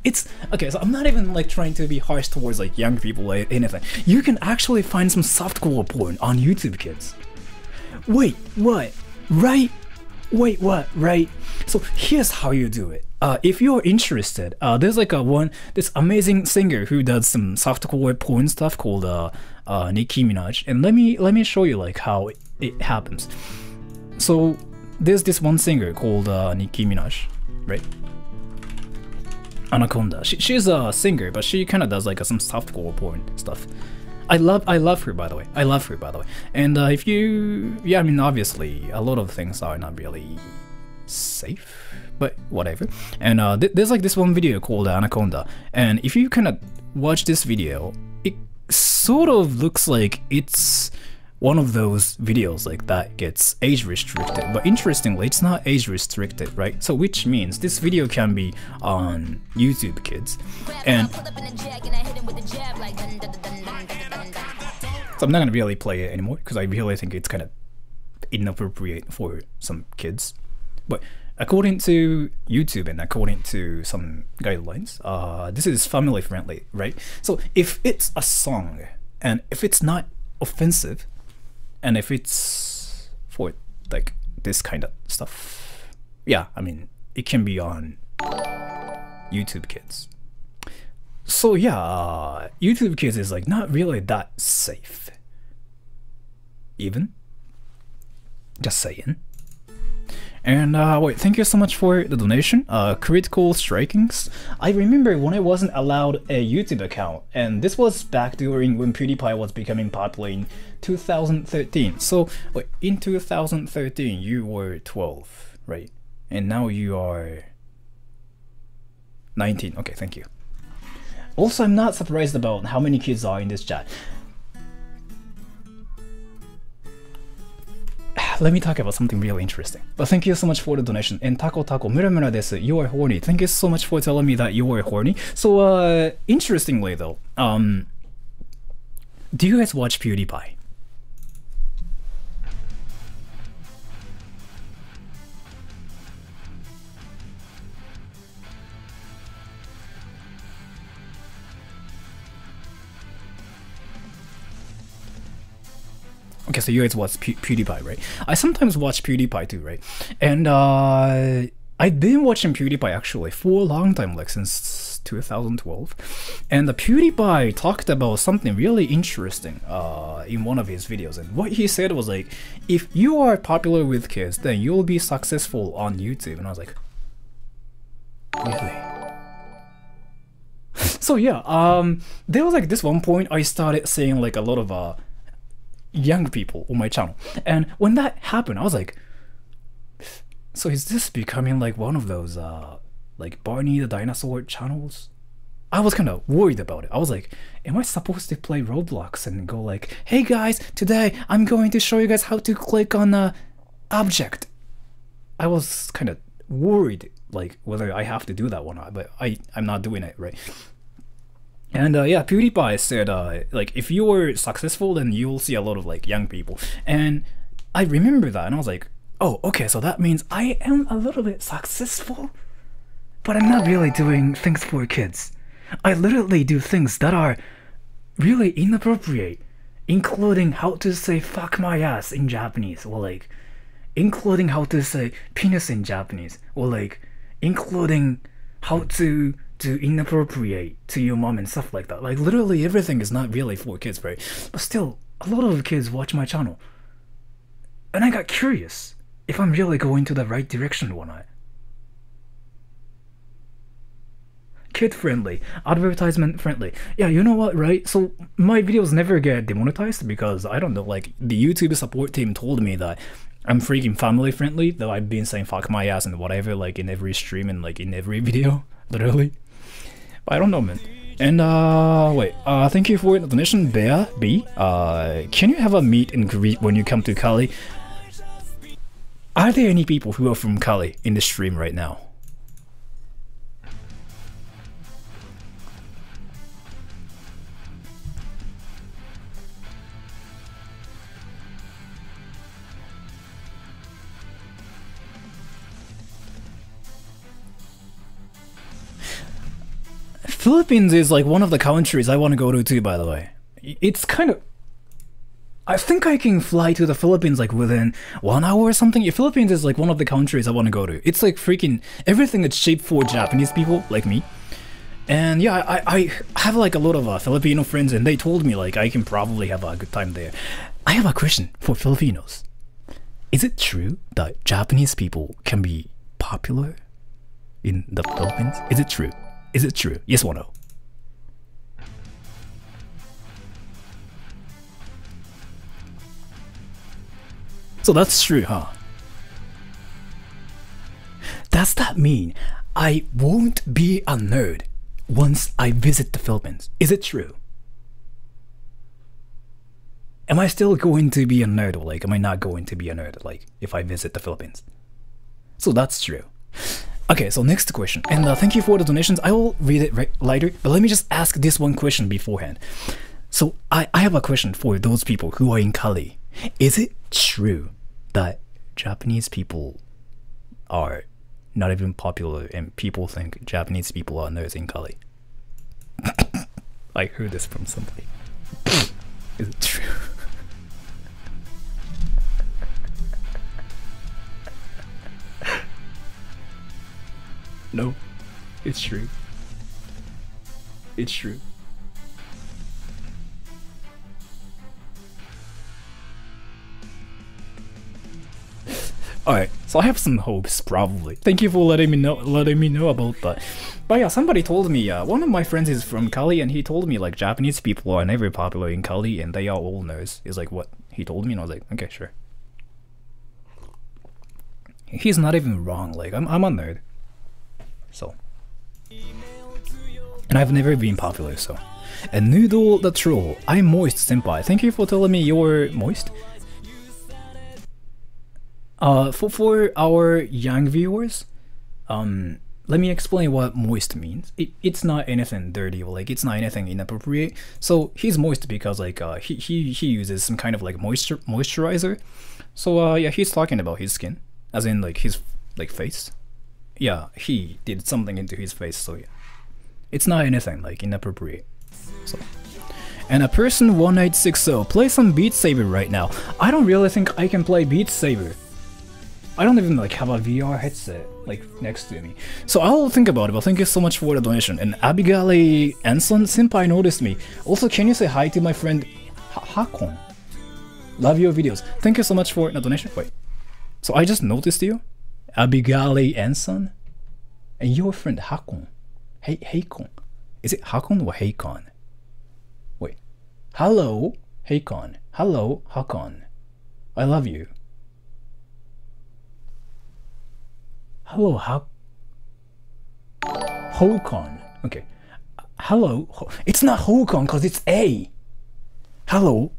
okay, so I'm not even like trying to be harsh towards like young people or anything. You can actually find some softcore porn on YouTube Kids. Wait, what? Right? Wait, what? Right? So here's how you do it. if you're interested, there's like this amazing singer who does some softcore porn stuff called Nicki Minaj, and let me show you like how it happens. So there's this one singer called Nicki Minaj, right? Anaconda. She's a singer, but she kind of does like some softcore porn stuff. I love her, by the way. I love her, by the way. And if you, yeah, I mean, obviously a lot of things are not really safe, but whatever. And there's like this one video called Anaconda, and if you kind of watch this video, it sort of looks like it's one of those videos like that gets age restricted, but interestingly it's not age restricted, right? So which means this video can be on YouTube Kids, and so I'm not gonna really play it anymore because I really think it's kind of inappropriate for some kids. But according to YouTube and according to some guidelines, this is family friendly, right? So if it's a song and if it's not offensive, and if it's for like this kind of stuff, yeah, I mean, it can be on YouTube Kids. So yeah, YouTube Kids is like not really that safe. Even. Just saying. And wait, thank you so much for the donation. Critical Strikings. I remember when I wasn't allowed a YouTube account, and this was back during when PewDiePie was becoming popular in 2013. So wait, in 2013 you were 12, right? And now you are 19. Okay, thank you. Also, I'm not surprised about how many kids are in this chat. Let me talk about something really interesting. But thank you so much for the donation. And Taco Muramura desu, you are horny. Thank you so much for telling me that you are horny. So interestingly though, do you guys watch PewDiePie? Okay, so you guys watch PewDiePie, right? I sometimes watch PewDiePie too, right? And I've been watching PewDiePie actually for a long time, like since 2012. And the PewDiePie talked about something really interesting in one of his videos. And what he said was like, if you are popular with kids, then you'll be successful on YouTube. And I was like, really? So yeah, there was like this one point I started seeing like a lot of young people on my channel, and when that happened I was like, so is this becoming like one of those like Barney the Dinosaur channels? I was kind of worried about it. I was like, am I supposed to play Roblox and go like, hey guys, today I'm going to show you guys how to click on a object? I was kind of worried like whether I have to do that or not, but I'm not doing it, right? And yeah, PewDiePie said like if you're successful then you'll see a lot of like young people. And I remember that and I was like, oh, okay, so that means I am a little bit successful, but I'm not really doing things for kids. I literally do things that are really inappropriate, including how to say fuck my ass in Japanese, or like including how to say penis in Japanese, or like including how to do inappropriate to your mom and stuff like that. Like literally everything is not really for kids, right? But still, a lot of kids watch my channel. And I got curious if I'm really going to the right direction or not. Kid-friendly, advertisement-friendly. Yeah, you know what, right? So my videos never get demonetized because, I don't know, like the YouTube support team told me that I'm freaking family-friendly, though I've been saying fuck my ass and whatever, like in every stream and like in every video, literally. But I don't know, man. And wait, thank you for the donation, Bear B. Can you have a meet and greet when you come to Cali? Are there any people who are from Cali in the stream right now? Philippines is like one of the countries I want to go to too, by the way. It's kind of... I think I can fly to the Philippines like within 1 hour or something. The Philippines is like one of the countries I want to go to. It's like freaking everything that's shaped for Japanese people like me. And yeah, I have like a lot of Filipino friends, and they told me like I can probably have a good time there. I have a question for Filipinos. Is it true that Japanese people can be popular in the Philippines? Is it true? Is it true? Yes or no? So that's true, huh? Does that mean I won't be a nerd once I visit the Philippines? Is it true? Am I still going to be a nerd, or like am I not going to be a nerd like if I visit the Philippines? So that's true. Okay, so next question, and thank you for the donations. I will read it later, but let me just ask this one question beforehand. So I have a question for those people who are in Cali. Is it true that Japanese people are not even popular and people think Japanese people are nerds in Cali? I heard this from somebody. Is it true? No, it's true. It's true. Alright, so I have some hopes, probably. Thank you for letting me know about that. But yeah, somebody told me, one of my friends is from Cali, and he told me like Japanese people are never popular in Cali, and they are all nerds. Is like what he told me, and I was like, okay, sure. He's not even wrong. Like I'm a nerd, so, and I've never been popular, so. And Noodle the Troll, I'm Moist Senpai. Thank you for telling me you're Moist. For our young viewers, let me explain what moist means. It's not anything dirty, or like it's not anything inappropriate. So he's moist because like he uses some kind of like moisturizer. So yeah, he's talking about his skin, as in like his like face. Yeah, he did something into his face. So yeah, it's not anything like inappropriate. So. And a person 1860, play some Beat Saber right now. I don't really think I can play Beat Saber. I don't even like have a VR headset like next to me, so I'll think about it. But thank you so much for the donation. And Abigail Anson Senpai noticed me. Also, can you say hi to my friend Hakon? Love your videos. Thank you so much for the donation. Wait, so I just noticed you, Abigail Anson, and your friend Hakon. Hey, Hakon. Is it Hakon or Hakon? Wait. Hello, Hakon. Hello, Hakon. I love you. Hello, Hokon. Okay. Hello. It's not Hokon because it's A. Hello,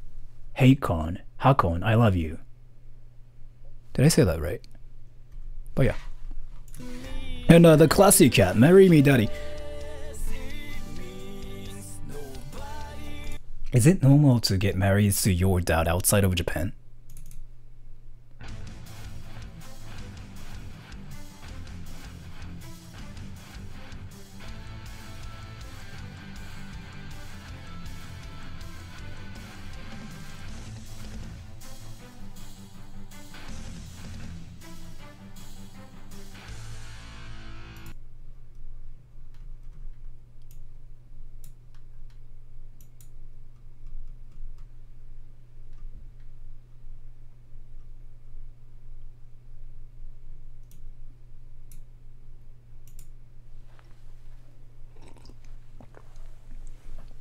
Hakon. Hakon, I love you. Did I say that right? But yeah. And the classic cat, marry me, daddy. Is it normal to get married to your dad outside of Japan?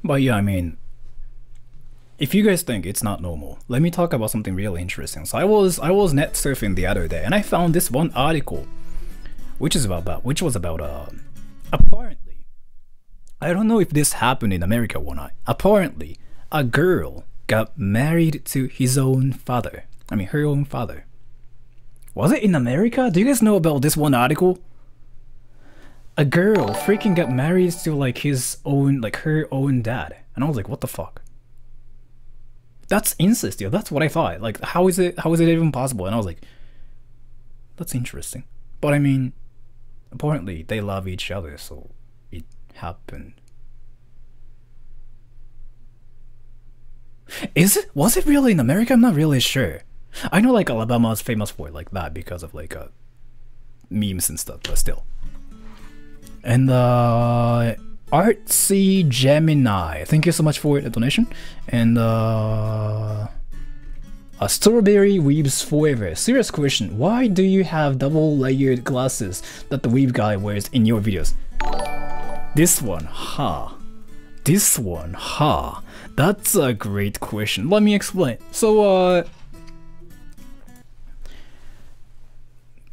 But yeah, I mean, if you guys think it's not normal, let me talk about something really interesting. So I was net surfing the other day, and I found this one article, which was about apparently, I don't know if this happened in America or not. Apparently, a girl got married to his own father. I mean, her own father. Was it in America? Do you guys know about this one article? A girl freaking got married to like his own, like her own dad, and I was like, what the fuck? That's incest, yo. That's what I thought. Like, how is it even possible? And I was like, that's interesting. But I mean, apparently they love each other, so it happened. Is it? Was it really in America? I'm not really sure. I know like Alabama is famous for it like that because of like memes and stuff, but still. And Artsy Gemini, thank you so much for the donation. And a Strawberry Weebs Forever. Serious question, why do you have double layered glasses that the weeb guy wears in your videos? This one, This one, That's a great question. Let me explain. So,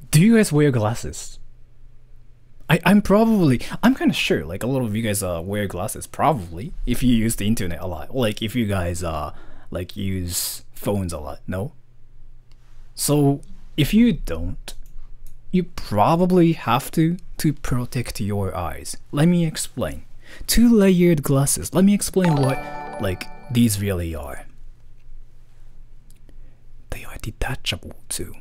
do you guys wear glasses? I'm kind of sure, like a lot of you guys wear glasses, probably, if you use the internet a lot. Like if you guys like use phones a lot, no? So if you don't, you probably have to protect your eyes. Let me explain. Two layered glasses. Let me explain what like these really are. They are detachable too.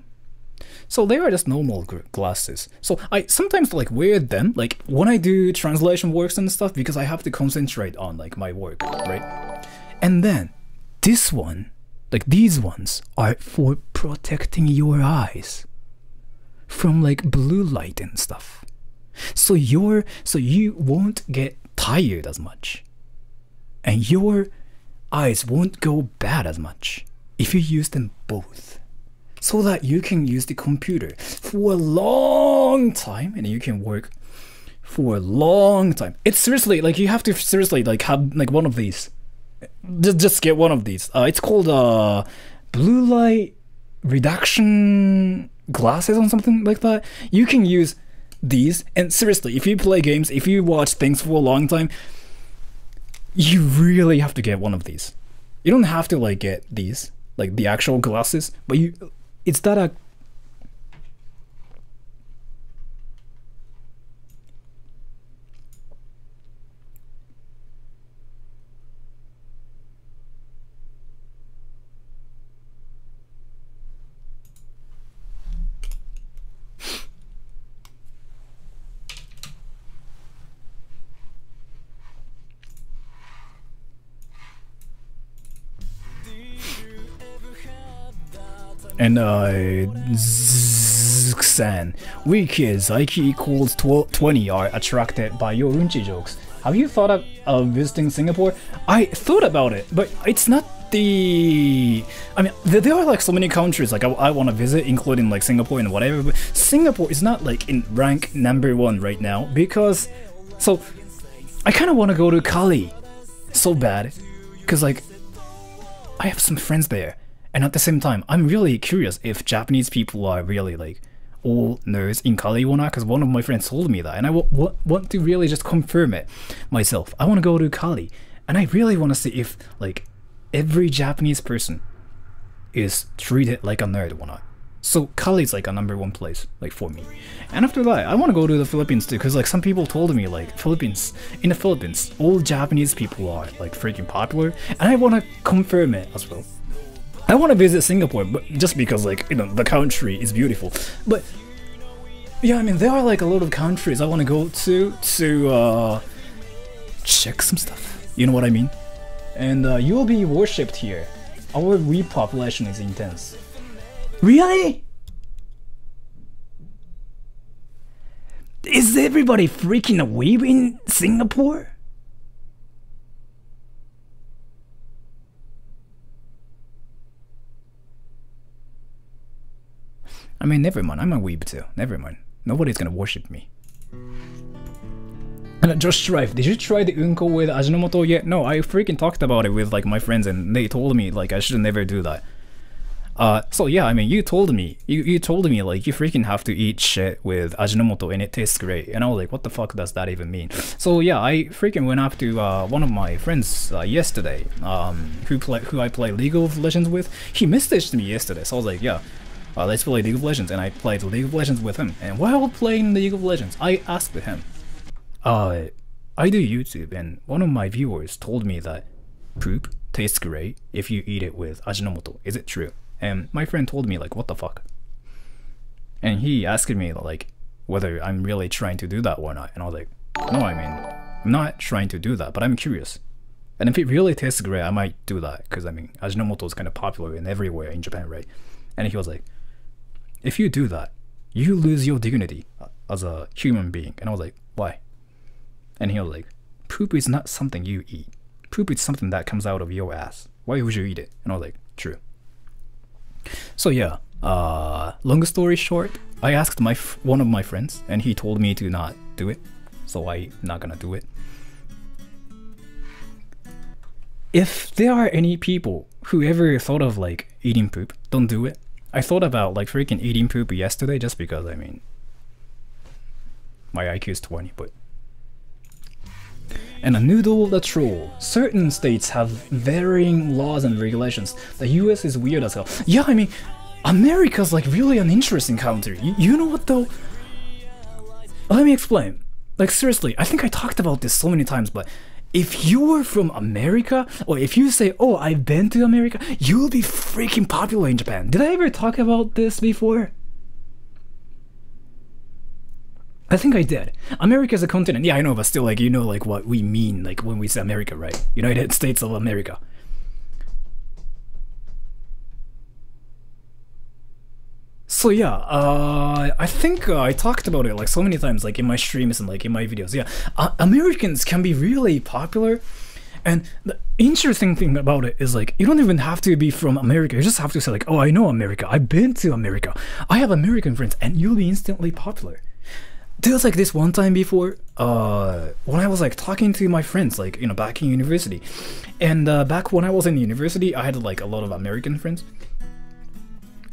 So they are just normal glasses. So I sometimes like wear them like when I do translation works and stuff because I have to concentrate on like my work, right? And then this one, like these ones are for protecting your eyes from like blue light and stuff. So you won't get tired as much. And your eyes won't go bad as much if you use them both. So that you can use the computer for a long time and you can work for a long time. It's seriously like you have to seriously like have like one of these. Just get one of these. It's called blue light reduction glasses or something like that. You can use these, and seriously, if you play games, if you watch things for a long time, you really have to get one of these. You don't have to like get these, like the actual glasses, but it's that a and Xan, we kids, IQ equals 20 are attracted by your unchi jokes. Have you thought of visiting Singapore? I thought about it, but it's not the... I mean, there are like so many countries like I want to visit, including like Singapore and whatever, but Singapore is not like in rank #1 right now because... So, I kind of want to go to Cali so bad, because like, I have some friends there. And at the same time, I'm really curious if Japanese people are really like all nerds in Cali or not, because one of my friends told me that, and I want to really just confirm it myself. I want to go to Cali, and I really want to see if like every Japanese person is treated like a nerd or not. So Cali is like a #1 place like for me. And after that, I want to go to the Philippines too, because like some people told me like in the Philippines, all Japanese people are like freaking popular, and I want to confirm it as well. I want to visit Singapore, but just because like, you know, the country is beautiful. But yeah, I mean, there are like a lot of countries I want to go to check some stuff. You know what I mean? And you will be worshipped here. Our weeb population is intense. Really? Is everybody freaking a weeb in Singapore? I mean, never mind, I'm a weeb too. Never mind. Nobody's gonna worship me. And Josh Strife, did you try the unko with Ajinomoto yet? No, I freaking talked about it with like my friends and they told me like I should never do that. So yeah, I mean, you told me like you freaking have to eat shit with Ajinomoto and it tastes great. And I was like, what the fuck does that even mean? So yeah, I freaking went up to one of my friends yesterday, who I play League of Legends with. He messaged me yesterday, so I was like, yeah. Let's play League of Legends, and I played League of Legends with him. And while playing League of Legends, I asked him, I do YouTube, and one of my viewers told me that poop tastes great if you eat it with Ajinomoto. Is it true? And my friend told me like, what the fuck? And he asked me like whether I'm really trying to do that or not. And I was like, no, I mean, I'm not trying to do that, but I'm curious. And if it really tastes great, I might do that, because I mean, Ajinomoto is kind of popular in everywhere in Japan, right? And he was like, if you do that, you lose your dignity as a human being. And I was like, why? And he was like, poop is not something you eat. Poop is something that comes out of your ass. Why would you eat it? And I was like, true. So yeah, long story short, I asked one of my friends, and he told me to not do it. So I'm not gonna do it. If there are any people who ever thought of like eating poop, don't do it. I thought about like freaking eating poop yesterday just because, I mean, my IQ is 20, but... And a noodle the troll. Certain states have varying laws and regulations. The US is weird as hell. Yeah, I mean, America's like really an interesting country. You know what though? Let me explain. Like seriously, I think I talked about this so many times, but if you were from America, or if you say, oh, I've been to America, you'll be freaking popular in Japan. Did I ever talk about this before? I think I did. America is a continent. Yeah, I know, but still, like, you know, like, what we mean, like, when we say America, right? United States of America. So yeah, I think I talked about it like so many times, like in my streams and like in my videos. Yeah, Americans can be really popular, and the interesting thing about it is like you don't even have to be from America. You just have to say like, oh, I know America. I've been to America. I have American friends, and you'll be instantly popular. There was like this one time before, when I was like talking to my friends, like, you know, back in university, and back when I was in university, I had like a lot of American friends.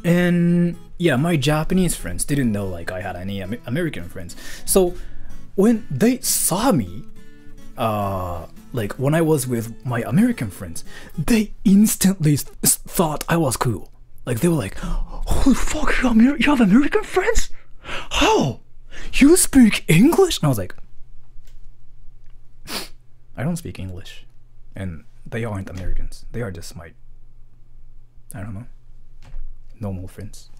And yeah, my Japanese friends didn't know like I had any American friends. So when they saw me, like when I was with my American friends, they instantly thought I was cool. Like they were like, holy fuck, you have American friends? How? You speak English? And I was like, I don't speak English. And they aren't Americans. They are just my, I don't know, normal friends.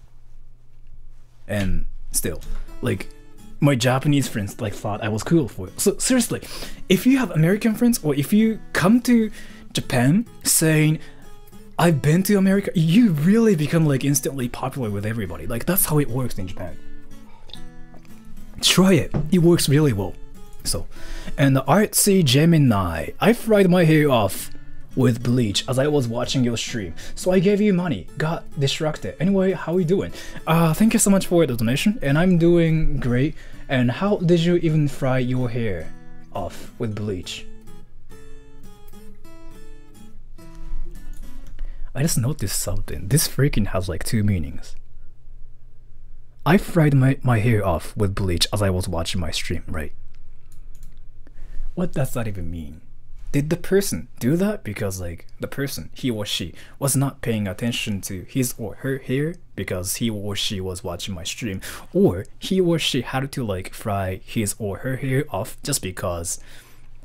And still, like, my Japanese friends like thought I was cool for it. So seriously, if you have American friends, or if you come to Japan saying I've been to America, you really become like instantly popular with everybody. Like that's how it works in Japan. Try it. It works really well. So, and the Artsy Gemini, I fried my hair off with bleach as I was watching your stream, so I gave you money, got distracted. Anyway, how are you doing? Thank you so much for the donation, and I'm doing great. And how did you even fry your hair off with bleach? I just noticed something. This freaking has like two meanings. I fried my hair off with bleach as I was watching my stream, right? What does that even mean? Did the person do that because like the person, he or she, was not paying attention to his or her hair because he or she was watching my stream, or he or she had to like fry his or her hair off just because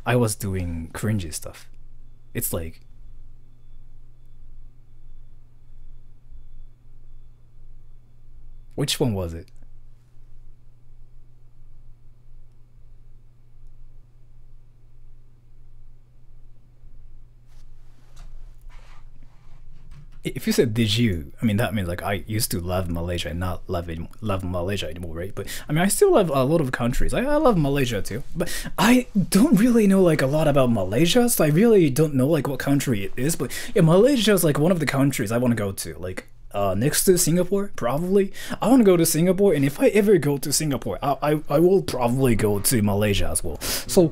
I was doing cringy stuff? It's like, which one was it? If you said did you, I mean that means like I used to love Malaysia and not love Malaysia anymore, right? But I mean I still love a lot of countries. I love Malaysia too, but I don't really know like a lot about Malaysia, so I really don't know like what country it is. But yeah, Malaysia is like one of the countries I want to go to, like next to Singapore, probably. I want to go to Singapore, and if I ever go to Singapore, I will probably go to Malaysia as well. So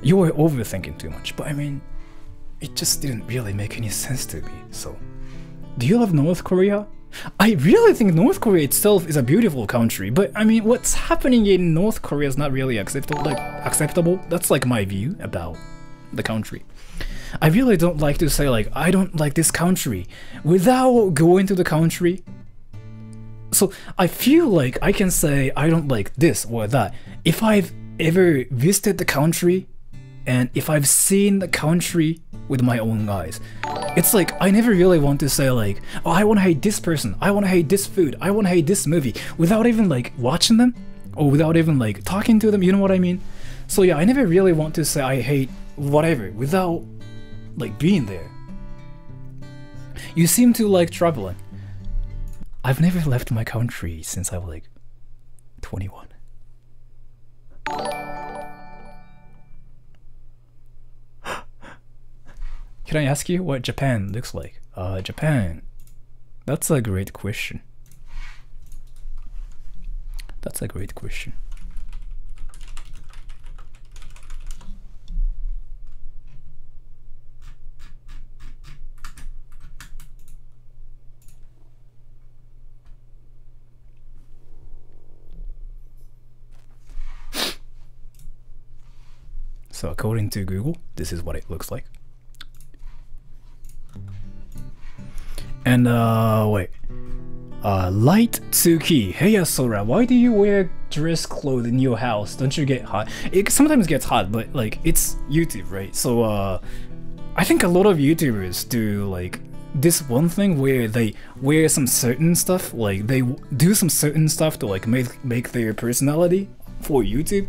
you are overthinking too much, but I mean, it just didn't really make any sense to me. So, do you love North Korea? I really think North Korea itself is a beautiful country, but I mean, what's happening in North Korea is not really acceptable. That's like my view about the country. I really don't like to say like, I don't like this country without going to the country. So I feel like I can say I don't like this or that if I've ever visited the country and if I've seen the country with my own eyes. It's like, I never really want to say like, oh, I want to hate this person, I want to hate this food, I want to hate this movie, without even like watching them, or without even like talking to them, you know what I mean? So yeah, I never really want to say I hate whatever without like being there. You seem to like traveling. I've never left my country since I was like 21. Can I ask you what Japan looks like? Japan. That's a great question. That's a great question. So according to Google, this is what it looks like. And wait. Light Tsuki. Hey Sora, why do you wear dress clothes in your house? Don't you get hot? It sometimes gets hot, but like it's YouTube, right? So I think a lot of YouTubers do like this one thing where they wear some certain stuff, like they do some certain stuff to like make their personality for YouTube.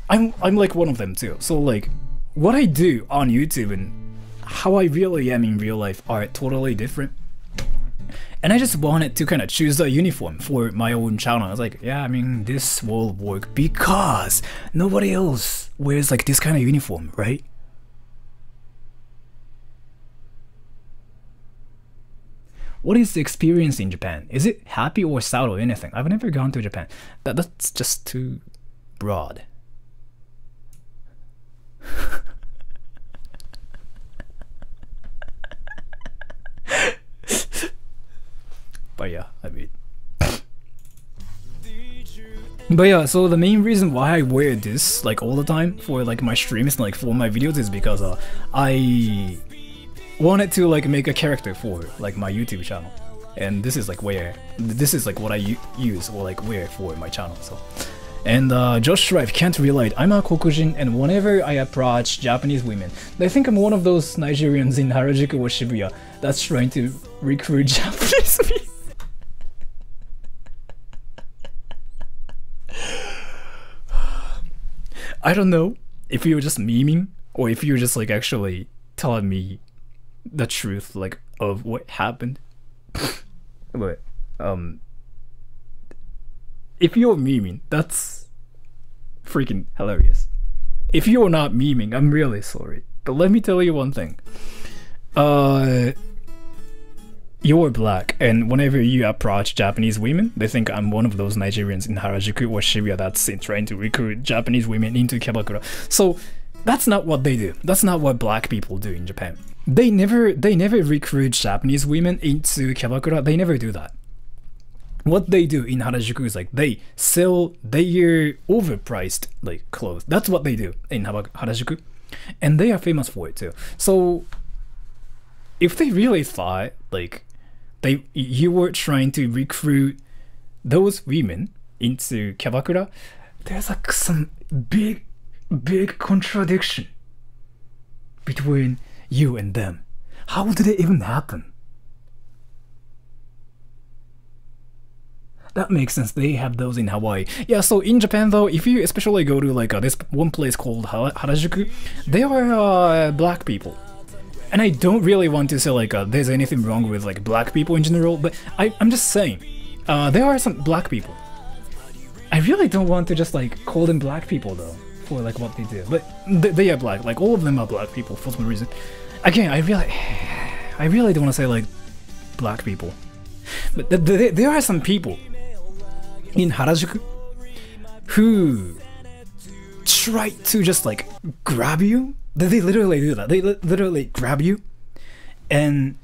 I'm like one of them too. So like what I do on YouTube and how I really am in real life are totally different. And I just wanted to kind of choose a uniform for my own channel. I was like, yeah, I mean, this will work because nobody else wears like this kind of uniform, right? What is the experience in Japan? Is it happy or sad or anything? I've never gone to Japan. That's just too broad. But yeah, I mean. But yeah, so the main reason why I wear this like all the time for like my streams and like for my videos is because I wanted to like make a character for like my YouTube channel, and this is like what I use or like wear for my channel. So. And Josh Strife can't relate. I'm a Kokujin, and whenever I approach Japanese women, they think I'm one of those Nigerians in Harajuku or Shibuya that's trying to recruit Japanese women. I don't know if you were just memeing or if you were just like actually telling me the truth like of what happened. But if you're memeing, that's freaking hilarious. If you're not memeing, I'm really sorry. But let me tell you one thing. You're black, and whenever you approach Japanese women, they think I'm one of those Nigerians in Harajuku or Shibuya that's trying to recruit Japanese women into Kebakura. So that's not what they do. That's not what black people do in Japan. They never recruit Japanese women into Kebakura. They never do that. What they do in Harajuku is like they sell their overpriced like clothes. That's what they do in Harajuku, and they are famous for it too. So if they really thought like you were trying to recruit those women into Kebakura, there's like some big contradiction between you and them. How did it even happen? That makes sense. They have those in Hawaii. Yeah, so in Japan though, if you especially go to like this one place called Harajuku, they are black people. And I don't really want to say like there's anything wrong with like black people in general, but I'm just saying, there are some black people. I really don't want to just like call them black people though, for like what they do, but they are black, like all of them are black people for some reason. Again, I really don't want to say like black people, but there are some people in Harajuku who try to just like grab you. They literally do that. They literally grab you and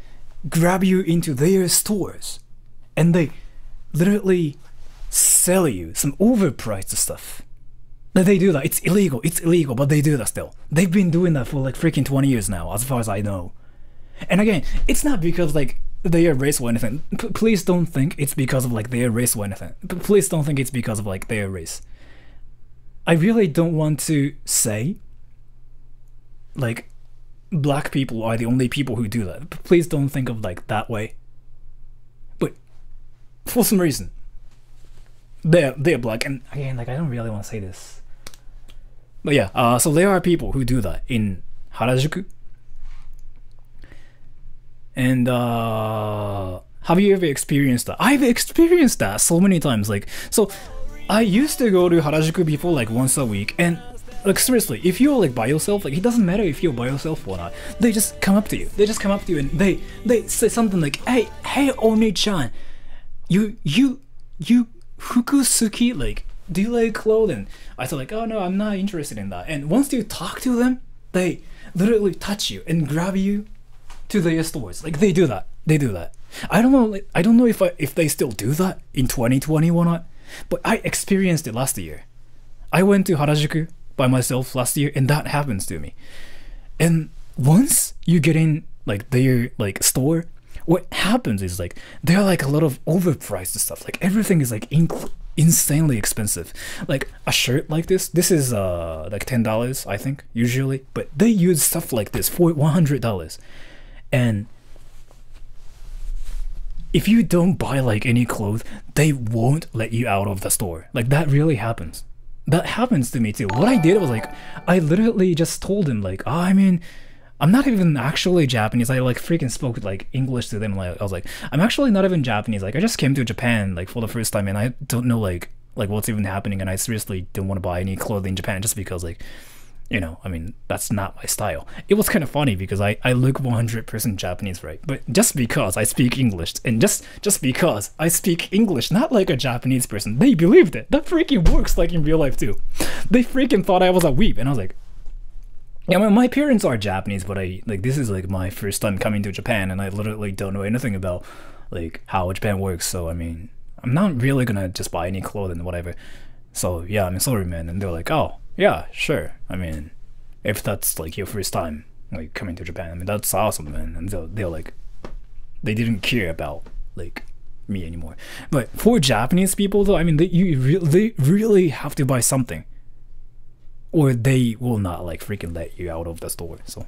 grab you into their stores, and they literally sell you some overpriced stuff. They do that. It's illegal, but they do that still. They've been doing that for like freaking 20 years now, as far as I know. And again, it's not because like they are race or anything. Please don't think it's because of like their race or anything. Please don't think it's because of like their race. I really don't want to say like black people are the only people who do that. Please don't think of like that way. But for some reason, they're black, and again, like I don't really want to say this. But yeah, so there are people who do that in Harajuku. And have you ever experienced that? I've experienced that so many times. Like, so I used to go to Harajuku before like once a week, and like seriously, if you're like by yourself, like it doesn't matter if you're by yourself or not. They just come up to you. They just come up to you and they say something like, hey, Oni-chan, you fukusuki, like, do you like clothing? I said like, oh no, I'm not interested in that. And once you talk to them, they literally touch you and grab you to their stores. Like they do that. They do that. I don't know. Like, I don't know if they still do that in 2020 or not. But I experienced it last year. I went to Harajuku by myself last year, and that happens to me. And once you get in like their like store, what happens is like there are like a lot of overpriced stuff. Like everything is like insanely expensive. Like a shirt like this is like $10 I think usually, but they use stuff like this for $100. And if you don't buy like any clothes, they won't let you out of the store. Like that really happens. That happens to me too. What I did was like, I literally just told him like, oh, I mean, I'm not even actually Japanese. I like freaking spoke like English to them. Like I was like, I'm actually not even Japanese. Like I just came to Japan like for the first time, and I don't know like what's even happening. And I seriously don't want to buy any clothing in Japan just because like, you know, I mean, that's not my style. It was kind of funny because I look 100% Japanese, right? But just because I speak English, and just because I speak English, not like a Japanese person, they believed it. That freaking works like in real life too. They freaking thought I was a weeb, and I was like, yeah, my parents are Japanese, but this is like my first time coming to Japan, and I literally don't know anything about like how Japan works. So I mean, I'm not really gonna just buy any clothing or whatever. So yeah, I mean, sorry man. And they're like, oh yeah, sure. I mean, if that's like your first time like coming to Japan, I mean that's awesome, man. And they're like, they didn't care about like me anymore. But for Japanese people though, I mean, they really have to buy something, or they will not like freaking let you out of the store. So,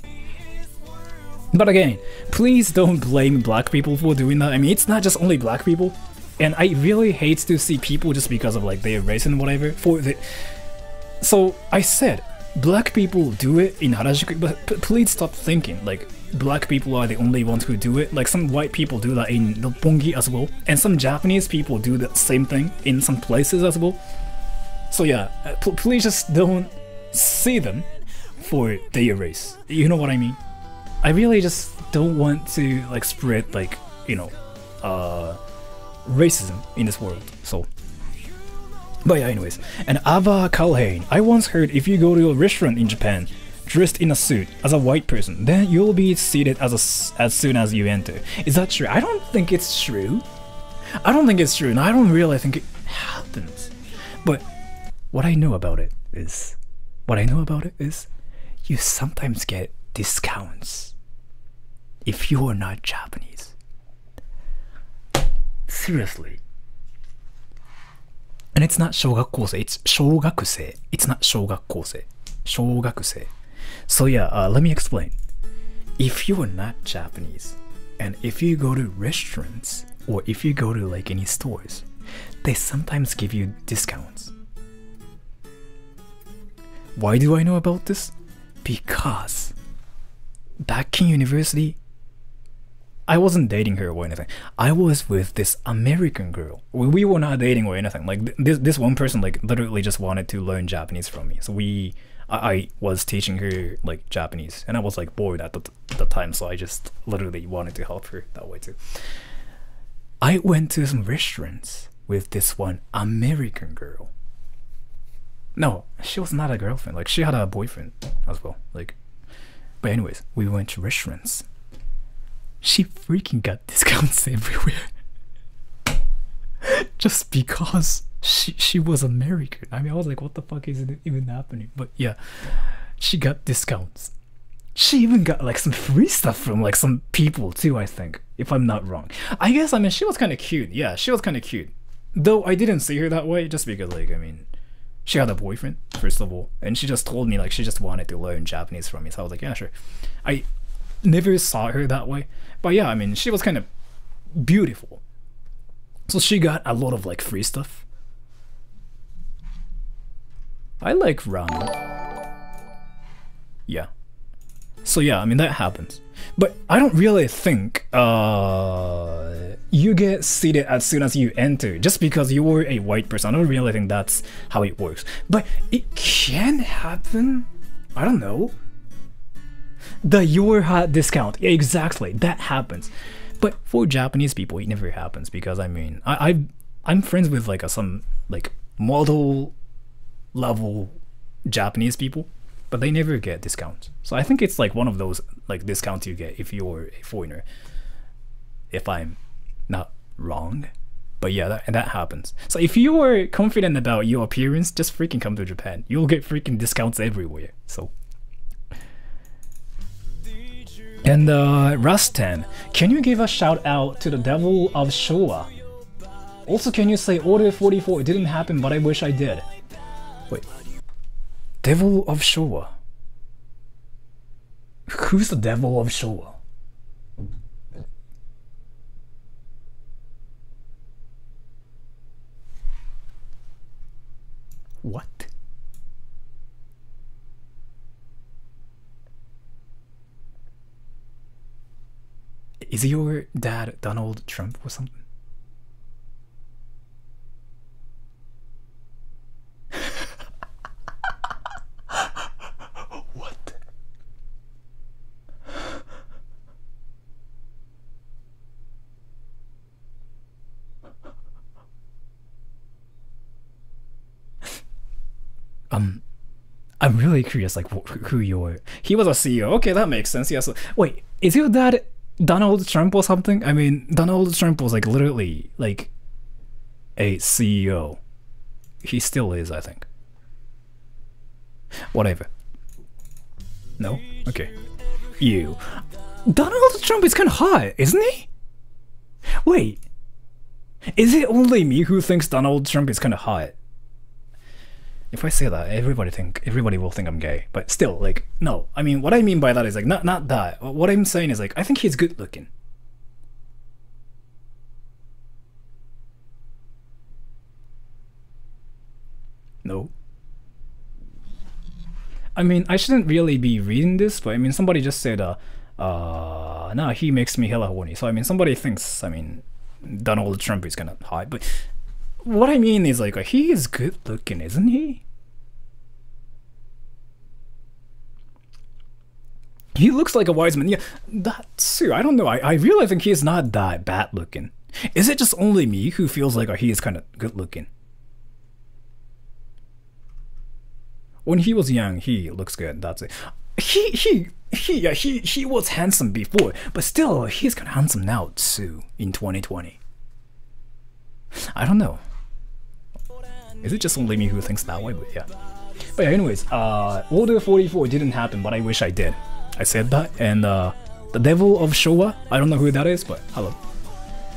but again, please don't blame black people for doing that. I mean, it's not just only black people, and I really hate to see people just because of like their race and whatever for the. So I said, black people do it in Harajuku, but please stop thinking like black people are the only ones who do it. Like some white people do that in Roppongi as well, and some Japanese people do the same thing in some places as well. So yeah, please just don't see them for their race. You know what I mean? I really just don't want to like spread like, you know, racism in this world. So. But yeah, anyways, and Ava Calhoun, I once heard if you go to a restaurant in Japan dressed in a suit as a white person, then you'll be seated as soon as you enter. Is that true? I don't think it's true. I don't think it's true, and I don't really think it happens. But what I know about it is you sometimes get discounts if you are not Japanese. Seriously. And it's not 小学校生, it's 小学生. It's not 小学校生. 小学生. So yeah, let me explain. If you are not Japanese, and if you go to restaurants, or if you go to like any stores, they sometimes give you discounts. Why do I know about this? Because back in university, I wasn't dating her or anything. I was with this American girl. We were not dating or anything. Like this one person like literally just wanted to learn Japanese from me. So I was teaching her like Japanese, and I was like bored at the time, so I just literally wanted to help her that way too. I went to some restaurants with this one American girl. No, she was not a girlfriend. Like she had a boyfriend as well. Like, but anyways, we went to restaurants. She freaking got discounts everywhere. Just because she was American. I mean, I was like, what the fuck is even happening? But yeah, she got discounts. She even got like some free stuff from like some people too, I think, if I'm not wrong. I guess, I mean, she was kind of cute. Yeah, she was kind of cute. Though I didn't see her that way just because like, I mean, she had a boyfriend, first of all. And she just told me like she just wanted to learn Japanese from me. So I was like, yeah, sure. I never saw her that way. But yeah, I mean, she was kind of beautiful. So she got a lot of like free stuff. I like ramen. Yeah. So yeah, I mean that happens. But I don't really think you get seated as soon as you enter just because you were a white person. I don't really think that's how it works. But it can happen. I don't know. The your hat discount. Yeah, exactly. That happens. But for Japanese people, it never happens because I mean, I'm friends with like some like model level Japanese people, but they never get discounts. So I think it's like one of those like discounts you get if you're a foreigner. If I'm not wrong. But yeah, that happens. So if you're confident about your appearance, just freaking come to Japan. You'll get freaking discounts everywhere. So. And Rustan, can you give a shout out to the Devil of Showa? Also, can you say Order 44 didn't happen, but I wish I did. Wait. Devil of Showa? Who's the Devil of Showa? What? Is your dad Donald Trump or something? What? I'm really curious, like who you're. He was a CEO. Okay, that makes sense. Yeah. So wait, is your dad Donald Trump or something? I mean, Donald Trump was like literally like a CEO. He still is, I think. Whatever. No? Okay. You. Donald Trump is kind of hot, isn't he? Wait. Is it only me who thinks Donald Trump is kind of hot? If I say that, everybody will think I'm gay. But still, like, no. I mean, what I mean by that is like not that. What I'm saying is like I think he's good looking. No. I mean, I shouldn't really be reading this, but I mean, somebody just said, nah, he makes me hella horny. So I mean, somebody thinks, I mean, Donald Trump is kind of hot, but what I mean is like, he is good looking, isn't he? He looks like a wise man. Yeah, that's true. I don't know. I really think he's not that bad looking. Is it just only me who feels like he is kind of good looking? When he was young, he looks good. That's it. He was handsome before, but still, he's kind of handsome now too in 2020. I don't know. Is it just only me who thinks that way? But yeah. But yeah, anyways, Order 44 didn't happen, but I wish I did. I said that, and the Devil of Showa, I don't know who that is, but hello.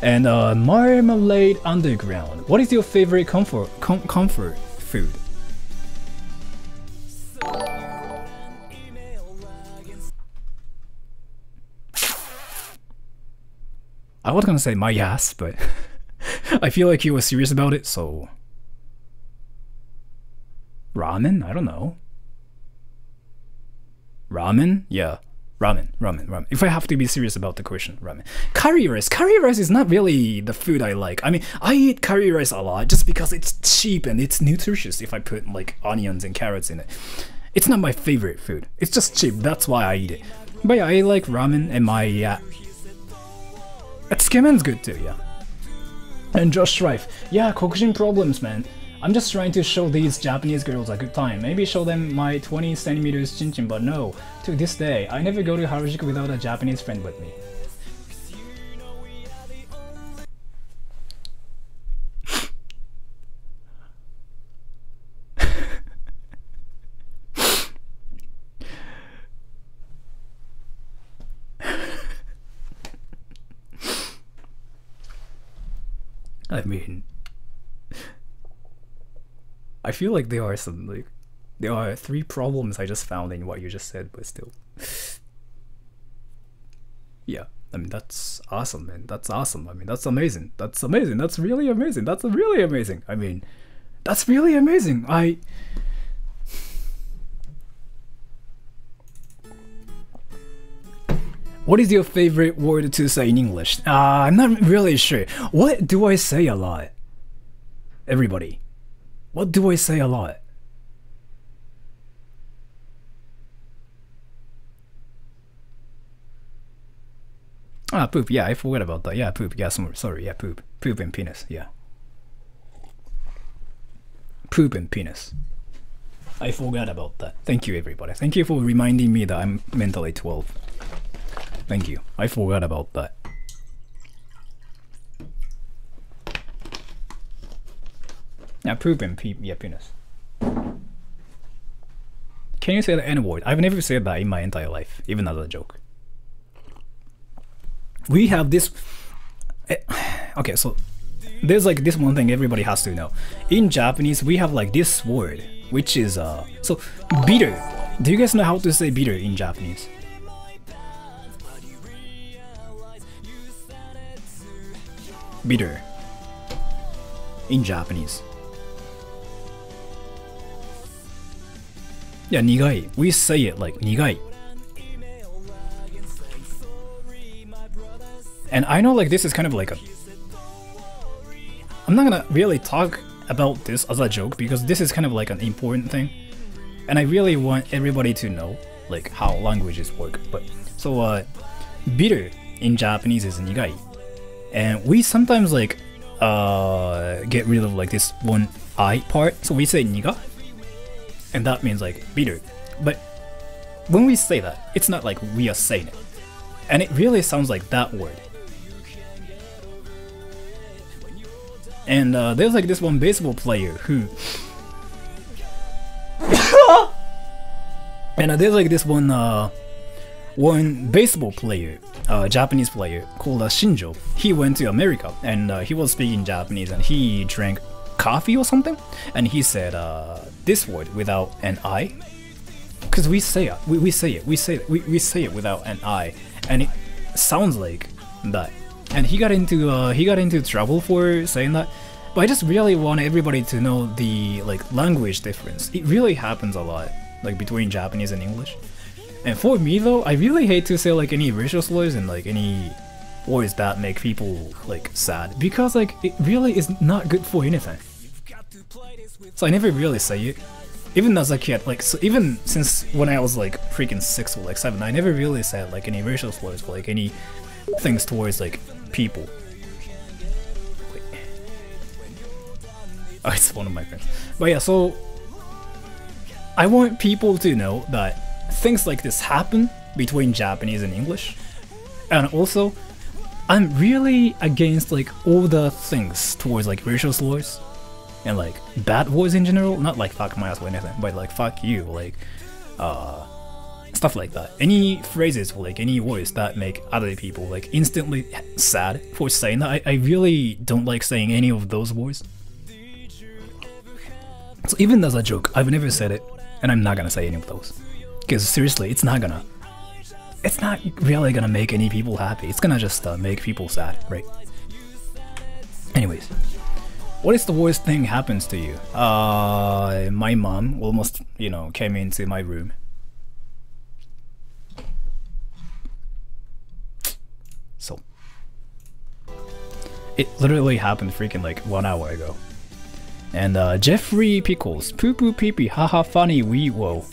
And Marmalade Underground, what is your favorite comfort food? I was gonna say my ass, but I feel like he was serious about it, so... Ramen? I don't know. Ramen? Yeah. Ramen. If I have to be serious about the question, ramen. Curry rice. Curry rice is not really the food I like. I mean, I eat curry rice a lot just because it's cheap and it's nutritious if I put like onions and carrots in it. It's not my favorite food. It's just cheap. That's why I eat it. But yeah, I like ramen and my... Tsukemen's good too, yeah. And Josh Strife. Yeah, Kokujin problems, man. I'm just trying to show these Japanese girls a good time. Maybe show them my 20 centimeters chinchin, but no. To this day, I never go to Harajuku without a Japanese friend with me. I mean, I feel like there are some, like, there are 3 problems I just found in what you just said, but still. Yeah, I mean, that's awesome, man. That's awesome. I mean, that's amazing. That's amazing. That's really amazing. That's really amazing. I mean, that's really amazing. What is your favorite word to say in English? I'm not really sure. What do I say a lot? Everybody. What do I say a lot? Ah, poop. Yeah, I forgot about that. Yeah, poop. Yeah, sorry. Yeah, poop. Poop and penis. Yeah. Poop and penis. I forgot about that. Thank you, everybody. Thank you for reminding me that I'm mentally 12. Thank you. I forgot about that. Yeah, poop and penis. Can you say the N-word? I've never said that in my entire life, even as a joke. We have this... Okay, so there's like this one thing everybody has to know. In Japanese, we have like this word, which is so bitter. Do you guys know how to say bitter in Japanese? Bitter in Japanese. Yeah, nigai. We say it like nigai. And I know like this is kind of like a... I'm not gonna really talk about this as a joke because this is kind of like an important thing. And I really want everybody to know like how languages work. But so bitter in Japanese is nigai. And we sometimes like get rid of like this one I part. So we say niga. And that means like bitter. But when we say that, it's not like we are saying it. And it really sounds like that word. And there's like this one baseball player who... and there's like this one baseball player, Japanese player called Shinjo. He went to America and he was speaking Japanese and he drank coffee or something. And he said this word without an I. Because we say it, we say it without an I. And it sounds like that. And he got into trouble for saying that, but I just really want everybody to know the like language difference. It really happens a lot, like between Japanese and English. And for me though, I really hate to say like any racial slurs and like any words that make people like sad, because like it really is not good for anything. So I never really say it, even as a kid. Like so even since when I was like freaking 6 or like 7, I never really said like any racial slurs or like any things towards like people. Wait. Oh, it's one of my friends. But yeah, so I want people to know that things like this happen between Japanese and English. And also, I'm really against like all the things towards like racial slurs and like bad words in general. Not like fuck my ass or anything, but like fuck you, like stuff like that. Any phrases or like any words that make other people like instantly sad for saying that, I really don't like saying any of those words. So even as a joke, I've never said it, and I'm not gonna say any of those. Because seriously, it's not really gonna make any people happy. It's gonna just make people sad, right? Anyways, what is the worst thing happens to you? My mom almost, came into my room. So it literally happened freaking like 1 hour ago. And Jeffrey Pickles, poo poo pee pee, haha funny, wee whoa.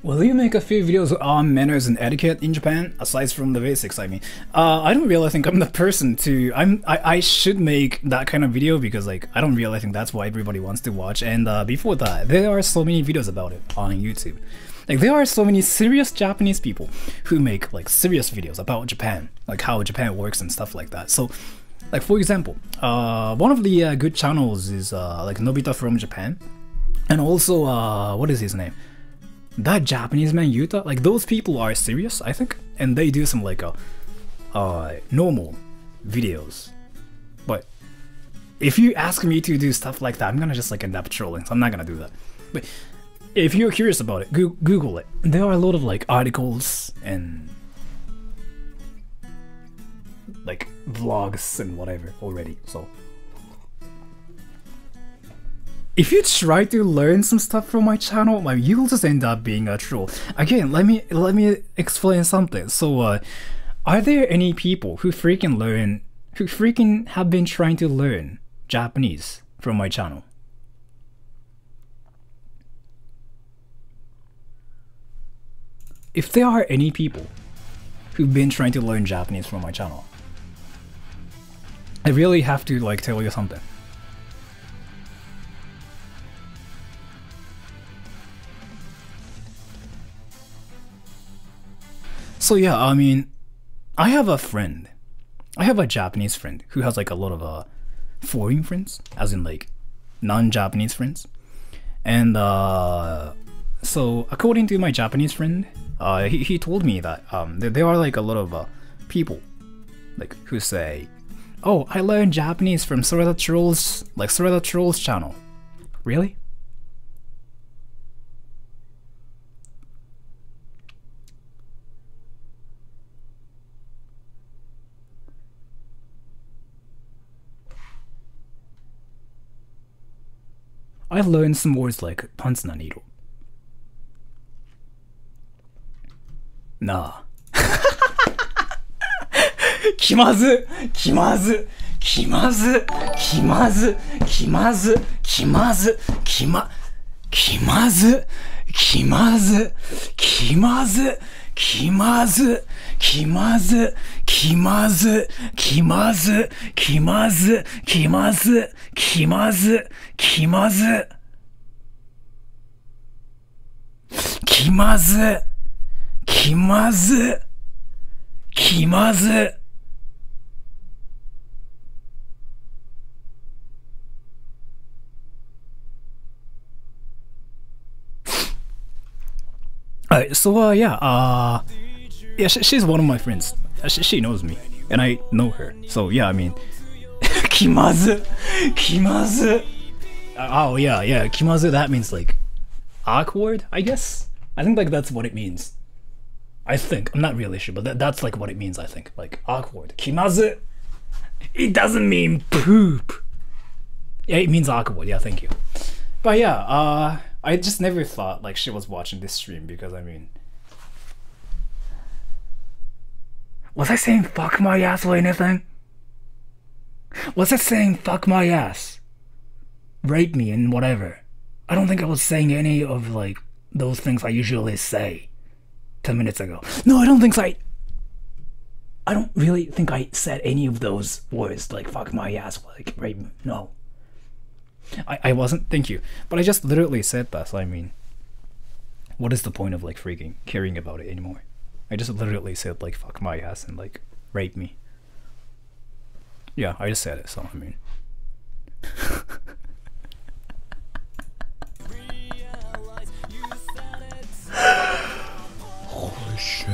Will you make a few videos on manners and etiquette in Japan, aside from the basics? I mean, I don't really think I'm the person to. I should make that kind of video because like I don't really think that's what everybody wants to watch. And before that, there are so many videos about it on YouTube. Like there are so many serious Japanese people who make like serious videos about Japan, like how Japan works and stuff like that. So, like for example, one of the good channels is like Nobita from Japan. And also, what is his name? That Japanese man Yuta, like those people are serious, I think, and they do some like normal videos. But if you ask me to do stuff like that, I'm gonna just like end up trolling, so I'm not gonna do that. But if you're curious about it, Google it. There are a lot of like articles and like vlogs and whatever already, so if you try to learn some stuff from my channel, you'll just end up being a troll. Again, let me explain something. So, are there any people who freaking have been trying to learn Japanese from my channel? If there are any people who've been trying to learn Japanese from my channel, I really have to like tell you something. So yeah, I mean, I have a Japanese friend who has like a lot of foreign friends, as in like non-Japanese friends. And so according to my Japanese friend, he told me that there are like a lot of people like who say, "Oh, I learned Japanese from Sorata Trolls channel." Really? I learned some words like Pantsnaniro. Nah. 気まず気まず気まず気まず気まず気まず気ま気まず気まず気まず気まず気まず気まず気まず気まず気まず気まず気まず気まず気まず気まずAlright, so yeah, she's one of my friends. She knows me, and I know her. So yeah, I mean, kimazu, kimazu. Oh yeah, kimazu. That means like awkward, I guess. I think like that's what it means. I think I'm not really sure, but that's like what it means. I think like awkward. Kimazu. It doesn't mean poop. Yeah, it means awkward. Yeah, thank you. But yeah, I just never thought like she was watching this stream because I mean, was I saying fuck my ass or anything? Was I saying fuck my ass, rape me and whatever? I don't think I was saying any of like those things I usually say 10 minutes ago. No, I don't think so. I don't really think I said any of those words like fuck my ass, like rape me. No. I wasn't, thank you. But I just literally said that, so I mean, what is the point of like freaking caring about it anymore? I just literally said like fuck my ass and like rape me. Yeah, I just said it, so I mean. Holy shit.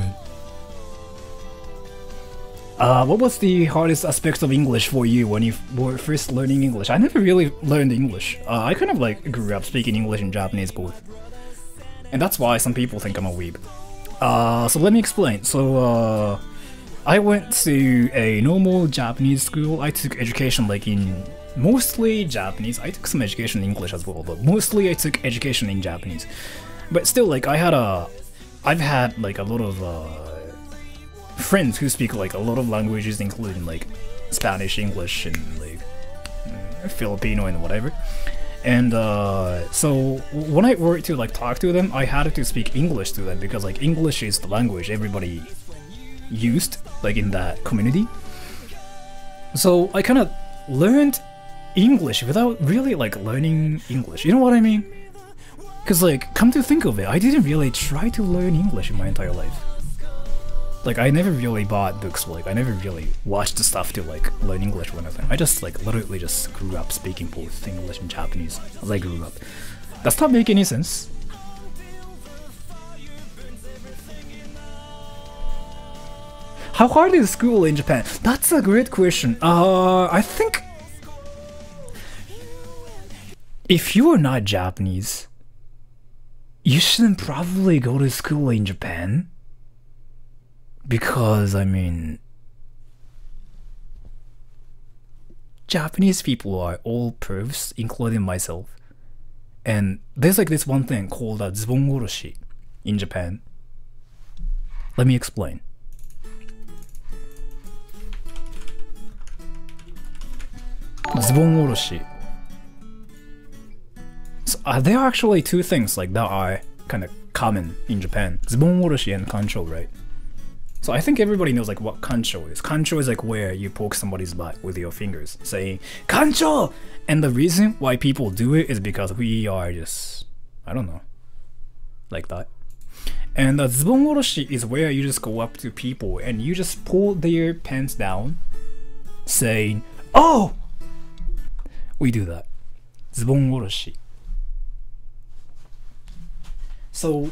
What was the hardest aspect of English for you when you were first learning English? I never really learned English. I kind of like grew up speaking English and Japanese both. And that's why some people think I'm a weeb. So let me explain. So, I went to a normal Japanese school. I took education like in mostly Japanese. I took some education in English as well, but mostly I took education in Japanese. But still, like I've had like a lot of friends who speak like a lot of languages, including like Spanish, English, and like Filipino and whatever. And so when I were to like talk to them, I had to speak English to them because like English is the language everybody used like in that community. So I kind of learned English without really like learning English. You know what I mean? Because like, come to think of it, I didn't really try to learn English in my entire life. Like, I never really bought books, like, I never really watched the stuff to, like, learn English or anything. I just, like, literally just grew up speaking both English and Japanese as I grew up. Does that make any sense? How hard is school in Japan? That's a great question. I think if you are not Japanese, you shouldn't probably go to school in Japan. Because, I mean, Japanese people are all pervs, including myself. And there's like this one thing called zubongoroshi in Japan. Let me explain. Zubongoroshi. So, there are actually two things like that are kind of common in Japan. Zubongoroshi and kancho, right? So I think everybody knows like what kancho is. Kancho is like where you poke somebody's butt with your fingers, saying kancho! And the reason why people do it is because we are just, I don't know, like that. And zubongoroshi is where you just go up to people and you just pull their pants down, saying, "Oh!" We do that. Zubongoroshi. So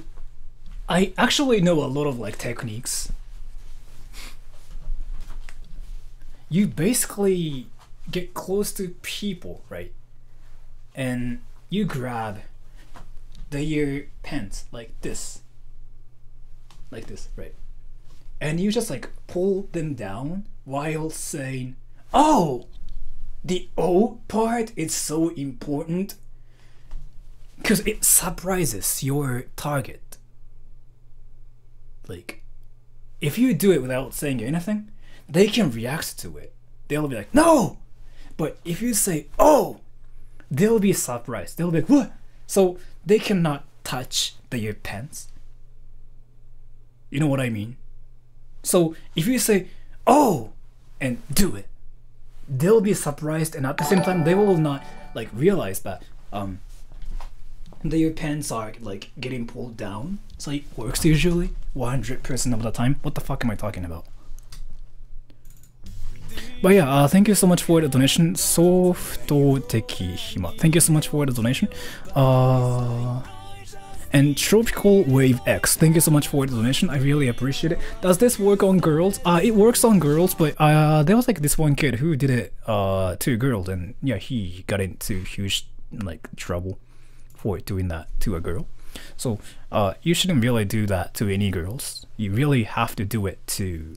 I actually know a lot of like techniques. You basically get close to people, right? And you grab their pants like this, right? And you just like pull them down while saying, "Oh, the O part is so important," because it surprises your target. Like, if you do it without saying anything, they can react to it. They'll be like, "No!" But if you say, "Oh," they'll be surprised. They'll be like, "What?" So they cannot touch their pants. You know what I mean? So if you say, "Oh," and do it, they'll be surprised, and at the same time, they will not like realize that their pants are like getting pulled down. So it works usually 100% of the time. What the fuck am I talking about? But yeah, thank you so much for the donation. Softoteki Hima. Thank you so much for the donation. And Tropical Wave X. Thank you so much for the donation. I really appreciate it. Does this work on girls? It works on girls, but there was like this one kid who did it to a girl, and yeah, he got into huge like trouble for doing that to a girl. So you shouldn't really do that to any girls. You really have to do it to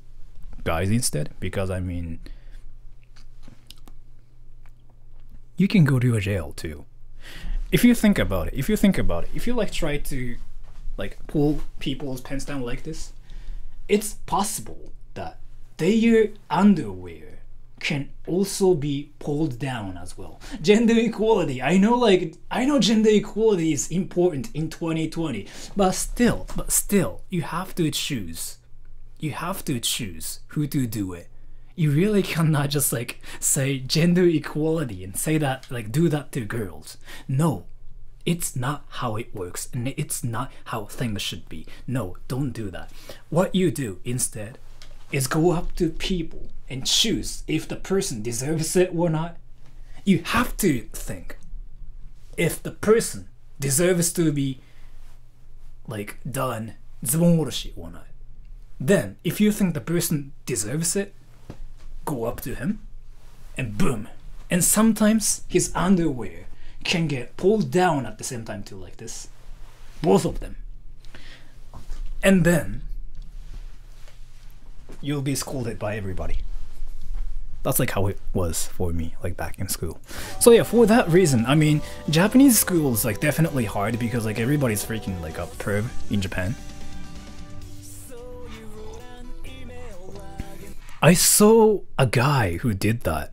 guys instead, because I mean, you can go to a jail too. If you think about it, if you like try to like pull people's pants down like this, it's possible that their underwear can also be pulled down as well. Gender equality. I know gender equality is important in 2020, but still, you have to choose. You have to choose who to do it. You really cannot just like say gender equality and say that, like, do that to girls. No, it's not how it works, and it's not how things should be. No, don't do that. What you do instead is go up to people and choose if the person deserves it or not. You have to think if the person deserves to be like done zubongoroshi or not. Then if you think the person deserves it, go up to him and boom. And sometimes his underwear can get pulled down at the same time too, like this. Both of them. And then you'll be scolded by everybody. That's like how it was for me, like back in school. So yeah, for that reason, I mean, Japanese school is like definitely hard because like everybody's freaking like a perv in Japan. I saw a guy who did that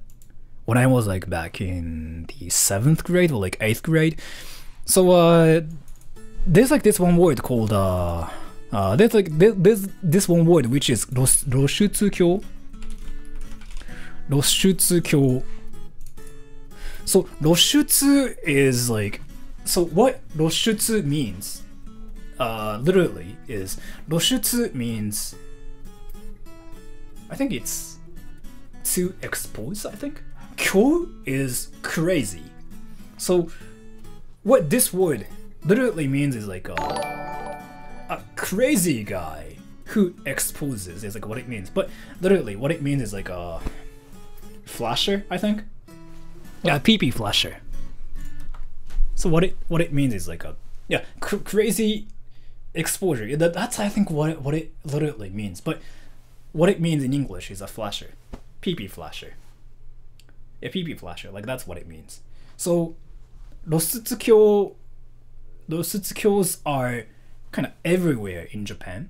when I was like back in the 7th grade or like 8th grade. So there's like this one word called there's like this one word which is Roshutsu-kyo. Roshutsu-kyo. So Roshutsu is like, so what Roshutsu means literally is, Roshutsu means, I think it's to expose, I think. Kyo is crazy. So what this word literally means is like a crazy guy who exposes is like what it means. But literally what it means is like a flasher, I think. Yeah, pee-pee flasher. So what it means is like a crazy exposure. That's I think what it literally means. But what it means in English is a flasher, pee-pee flasher. Yeah, pee-pee flasher. Like that's what it means. So those Rosutsukyos are kind of everywhere in Japan.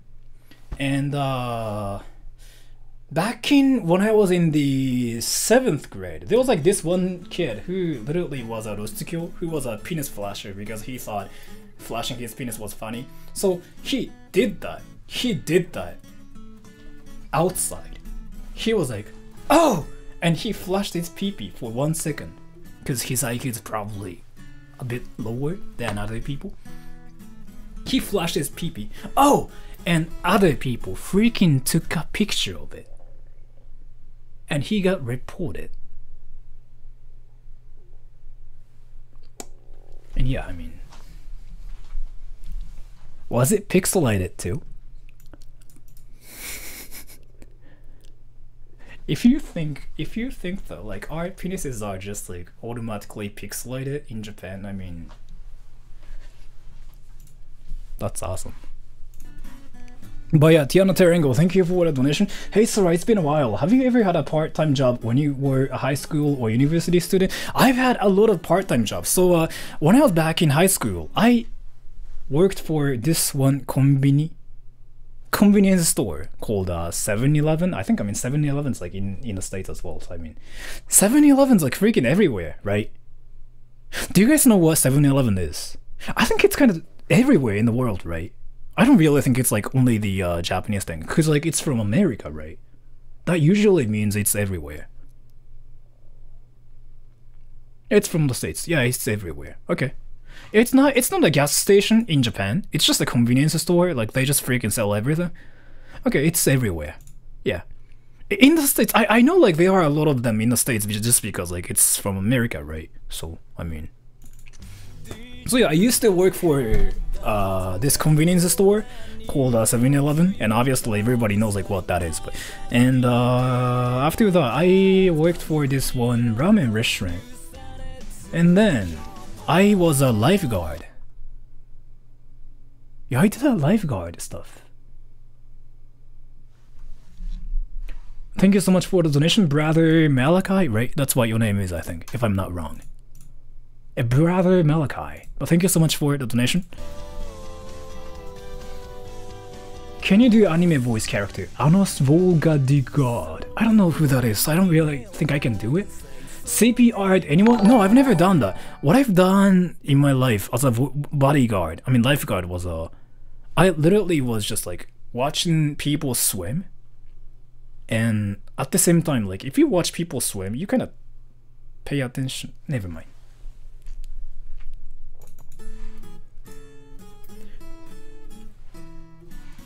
And back in when I was in the 7th grade, there was like this one kid who literally was a Rosutsukyo, who was a penis flasher because he thought flashing his penis was funny. So he did that. He did that outside. He was like, oh! And he flashed his pee-pee for 1 second because his IQ is probably a bit lower than other people. He flashed his pee-pee. Oh! And other people freaking took a picture of it. And he got reported. And yeah, I mean, was it pixelated too? If you think though, like our penises are just like automatically pixelated in Japan, I mean, that's awesome. But yeah, Tiana Terengo, thank you for the donation. Hey Sora, it's been a while. Have you ever had a part-time job when you were a high school or university student? I've had a lot of part-time jobs. So when I was back in high school, I worked for this one convenience store called 7-Eleven. I think 7-Eleven's like in the States as well. So I mean, 7-Eleven's like freaking everywhere, right? Do you guys know what 7-Eleven is? I think it's kind of everywhere in the world, right? I don't really think it's like only the Japanese thing, because like it's from America, right? That usually means it's everywhere. It's from the States. Yeah, it's everywhere. Okay. It's not a gas station in Japan. It's just a convenience store. Like they just freaking sell everything. Okay, it's everywhere. Yeah. In the States, I know like there are a lot of them in the States just because like it's from America, right? So, I mean. So yeah, I used to work for this convenience store called 7-Eleven, and obviously everybody knows like what that is. But and after that, I worked for this one ramen restaurant, and then I was a lifeguard. Yeah, I did a lifeguard stuff. Thank you so much for the donation, Brother Malachi. Right, that's what your name is, I think, if I'm not wrong. Brother Malachi. But thank you so much for the donation. Can you do anime voice character? Anos Volgadigard. I don't know who that is. I don't really think I can do it. CPR, anyone? No, I've never done that. What I've done in my life as a bodyguard, lifeguard, was I literally was just like watching people swim. And at the same time, like if you watch people swim, you kind of pay attention. Never mind.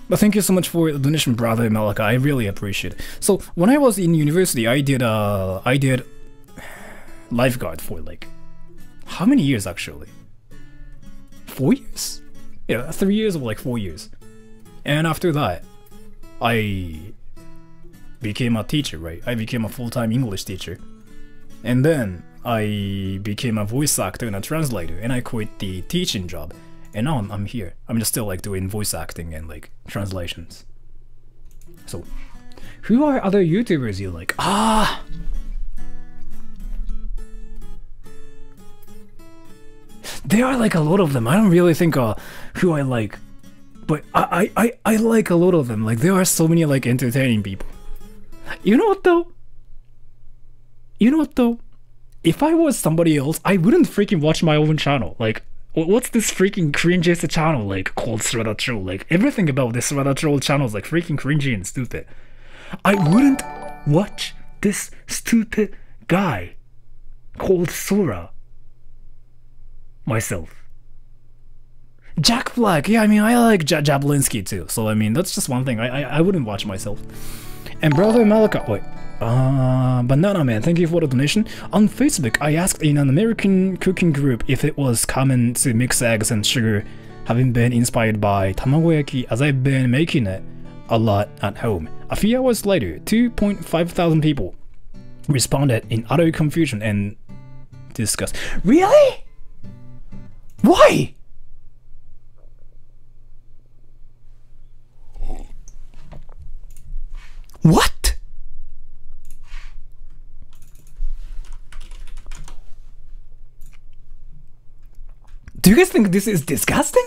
But thank you so much for the donation, Brother Malaka. I really appreciate it. So when I was in university, I did lifeguard for like how many years actually? 4 years? Yeah, 3 years or like 4 years. And after that, I became a teacher, right? I became a full-time English teacher. And then I became a voice actor and a translator, and I quit the teaching job. And now I'm here. I'm just still like doing voice acting and like translations. So, who are other YouTubers you like? There are like a lot of them. I don't really think who I like, but I like a lot of them. Like there are so many like entertaining people. You know what though? If I was somebody else, I wouldn't freaking watch my own channel. Like, what's this freaking cringiest channel like called Srada Troll? Like everything about this Srada Troll channel is like freaking cringy and stupid. I wouldn't watch this stupid guy called Sora myself. Jack Black, yeah, I mean I like Jablinski too, so I mean that's just one thing I wouldn't watch myself. And brother Malaka, wait. Banana Man, thank you for the donation. On Facebook, I asked in an American cooking group if it was common to mix eggs and sugar, having been inspired by tamagoyaki as I've been making it a lot at home. A few hours later, 2.5 thousand people responded in utter confusion and disgust. Really? Why? What? Do you guys think this is disgusting?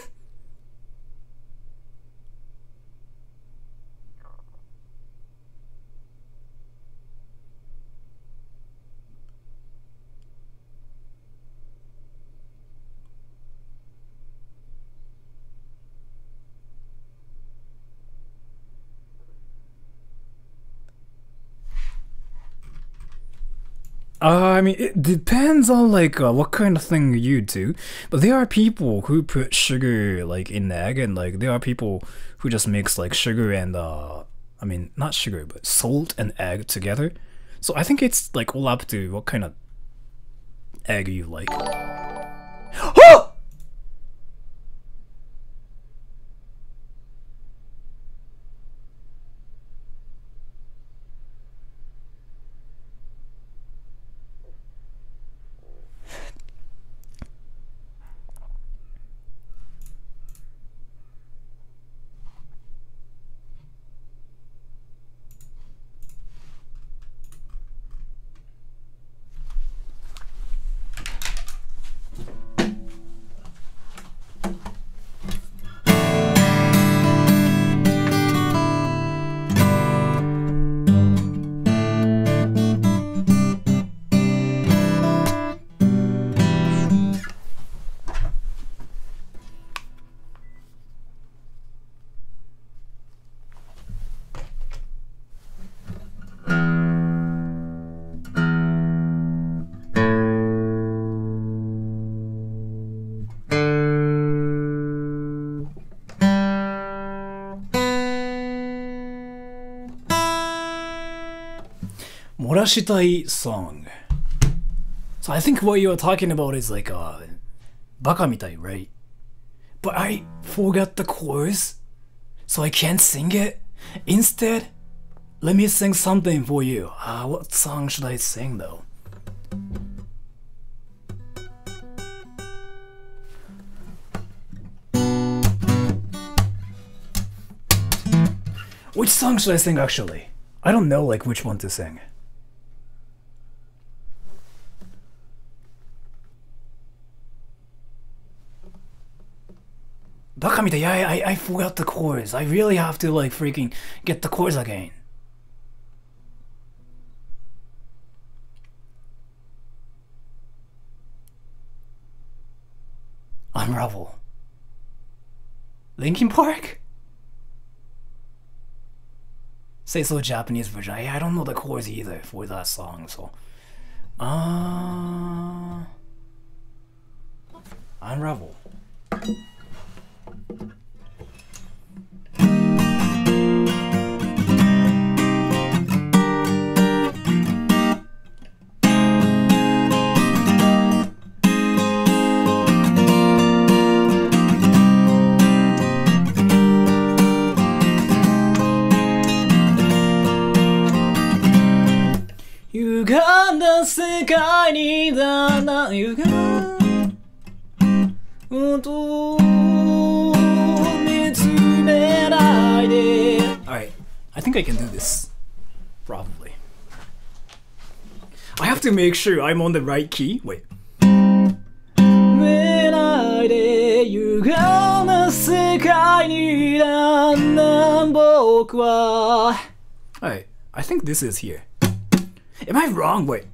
I mean, it depends on like what kind of thing you do, but there are people who put sugar like in egg, and like there are people who just mix like sugar and I mean not sugar but salt and egg together. So I think it's like all up to what kind of egg you like. Oh! Morashitai song. So I think what you're talking about is like baka mitai, right? But I forgot the chorus, so I can't sing it. Instead, let me sing something for you. What song should I sing though? Which song should I sing actually? I don't know like which one to sing. Bakamita, yeah, I forgot the chorus. I really have to like freaking get the chorus again. Unravel. Linkin Park? Say so Japanese version. I don't know the chorus either for that song, so Unravel. Alright, I think I can do this. Probably. I have to make sure I'm on the right key. Wait. Alright, I think this is here. Am I wrong? Wait.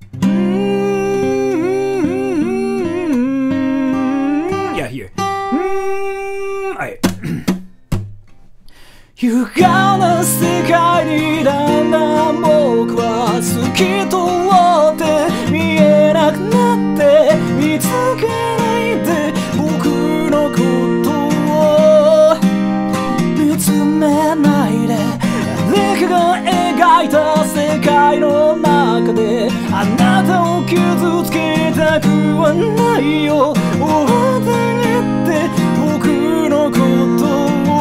Yeah, here. Alright. 歪んだ世界にだんだん僕は透き通って見えなくなって見つけないで僕のことを見つめないで誰かが描描いた世界の中であなたを傷つけたくはないよ。覚えて僕のことを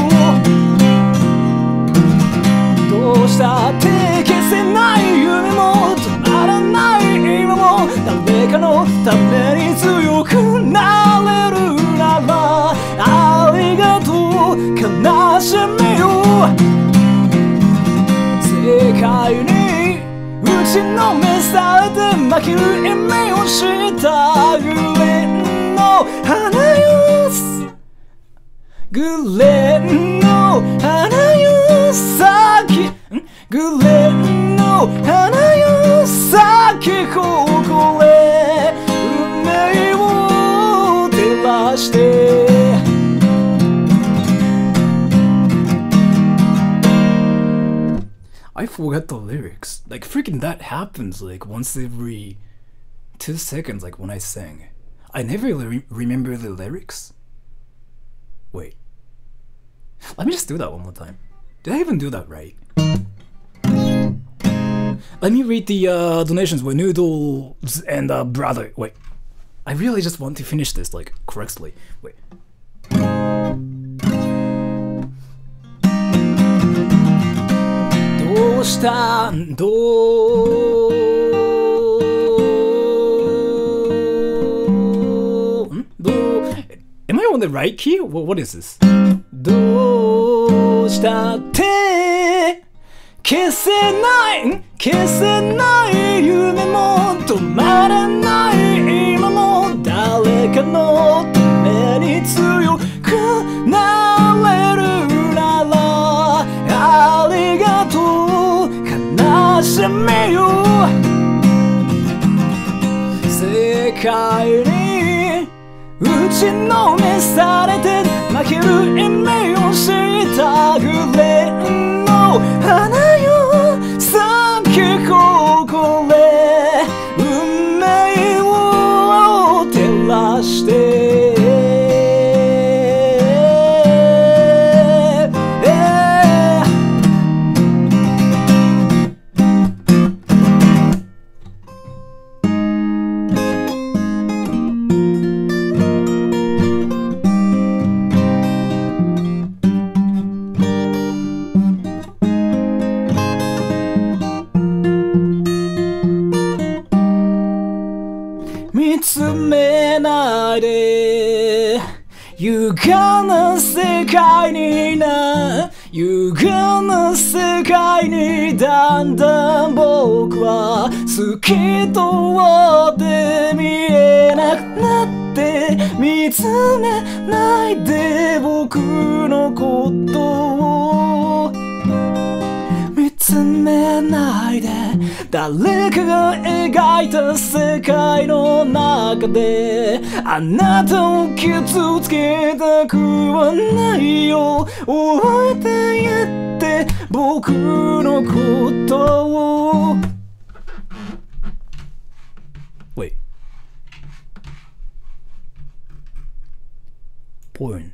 どうしたって消せない夢も止まらない今も誰かのために強くなれるならありがとう悲しみを世界に打ちのめされて負ける意味を知ったグレーの花よグレーの花よ咲きグレーの花よ咲きこれ運命を照らしてI forgot the lyrics. Like freaking that happens like once every 2 seconds like when I sing. I never really remember the lyrics. Wait. Let me just do that one more time. Did I even do that right? Let me read the donations with Noodles and Brother. Wait. I really just want to finish this like correctly. Wait. Am I on the right key? What is this? どうしたって消せない夢も止まらない今も誰かのために強くなれるならありがとう悲しみよ世界に打ちのめされて負ける意味を知ったグレーの花よ咲きこれ運命を照らして見つめないで歪な世界に歪な世界にだんだん僕は好きとはって見えなくなって見つめないで僕のことを見つめないで誰かが描いた世界の中であなたを傷つけたくはないよ覚えてやって僕のことを Wait Porn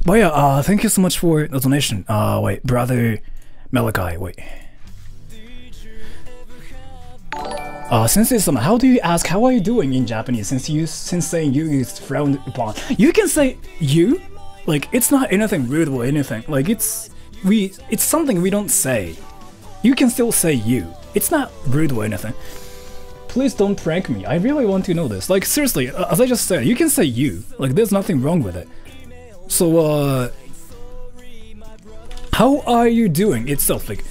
But yeah, thank you so much for the donation. Wait, Brother Malachi, wait. Sensei-sama, how do you ask how are you doing in Japanese since saying you is frowned upon? You can say you, like it's not anything rude or anything. Like it's something we don't say. You can still say you. It's not rude or anything. Please don't prank me. I really want to know this. Like seriously, as I just said, you can say you. Like there's nothing wrong with it. So how are you doing itself? Like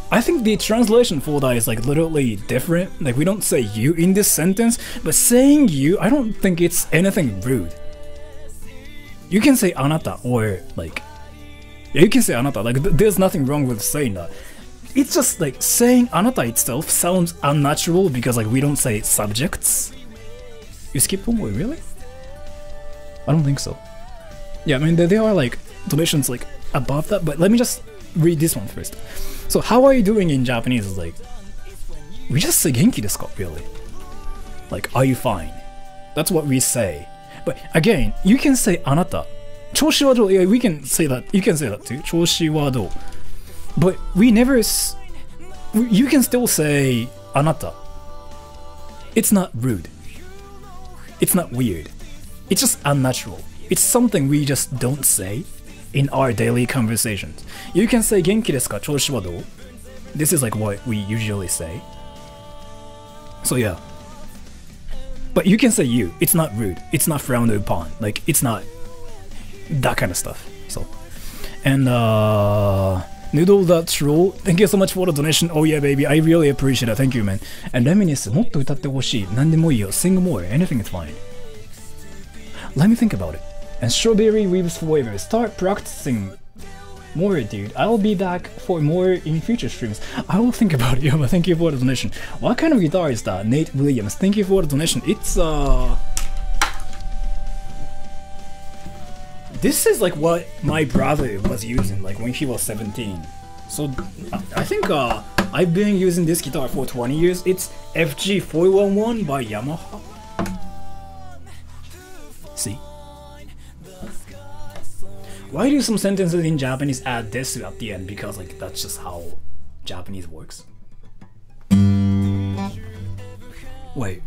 I think the translation for that is like literally different. Like we don't say you in this sentence, but saying you, I don't think it's anything rude. You can say anata or like yeah, you can say anata. Like there's nothing wrong with saying that. It's just like saying anata itself sounds unnatural because like we don't say subjects. You skip one, really? I don't think so. Yeah, I mean there are like donations like above that, but let me just read this one first. So how are you doing in Japanese is like, we just say genki desu ka, really. Like, are you fine? That's what we say. But again, you can say anata. Choushi wa dou? Yeah, we can say that. You can say that too. Choushi wa dou? But we never. You can still say anata. It's not rude. It's not weird. It's just unnatural. It's something we just don't say in our daily conversations. You can say genki desu ka? Choushi wa dou? This is like what we usually say. So yeah. But you can say you. It's not rude. It's not frowned upon. Like, it's not that kind of stuff. So, and Noodle that's roll. Thank you so much for the donation. Oh yeah, baby. I really appreciate it. Thank you, man. And Reminisce, もっと歌ってほしい。何でもいいよ。Sing more. Anything is fine. Let me think about it. And Strawberry Weaves Forever. Start practicing more, dude. I'll be back for more in future streams. I will think about it, but thank you for the donation. What kind of guitar is that? Nate Williams. Thank you for the donation. It's this is like what my brother was using like when he was 17. So I think I've been using this guitar for 20 years. It's FG411 by Yamaha. See? Why do some sentences in Japanese add desu at the end? Because like that's just how Japanese works. Wait.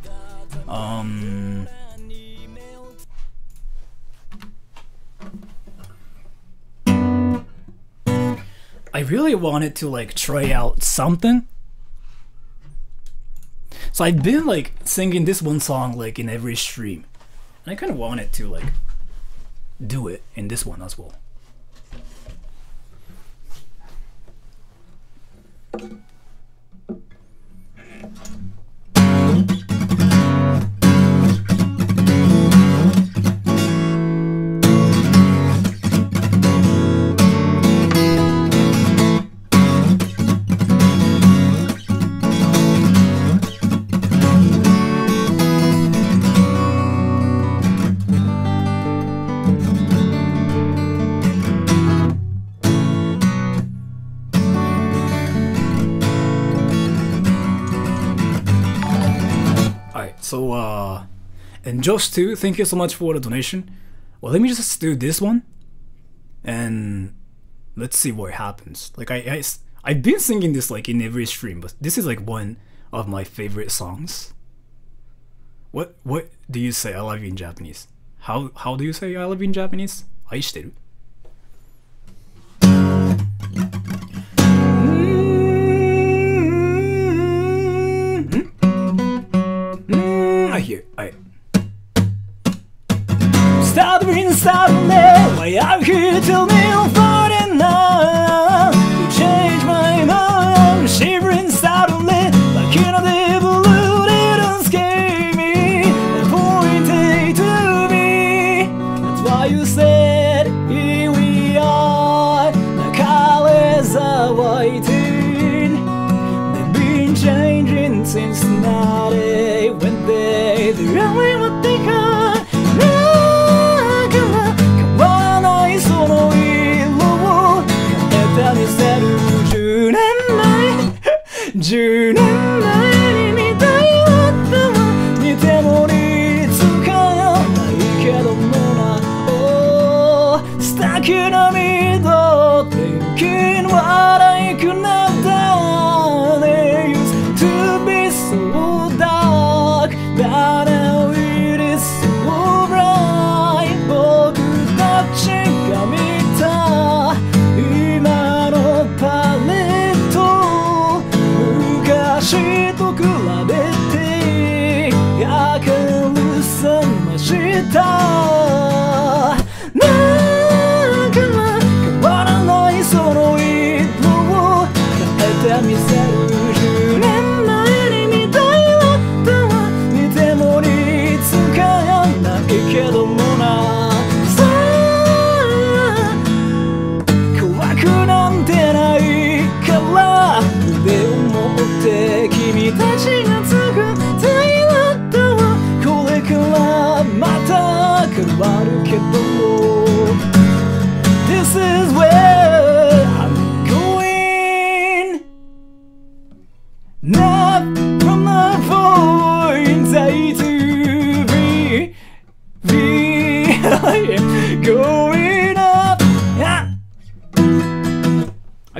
I really wanted to like try out something. So I've been like singing this one song like in every stream. And I kind of wanted to like do it in this one as well. So, and Josh too, thank you so much for the donation. Well, let me just do this one, and let's see what happens. Like I've been singing this like in every stream, but this is like one of my favorite songs. What do you say I love you in Japanese? How do you say I love you in Japanese? 愛してる? Here, alright. Stuttering suddenly, why are you tell me I'm falling now? You change my mind, shivering suddenly, like you know the blue didn't scare me, and pointed to me. That's why you said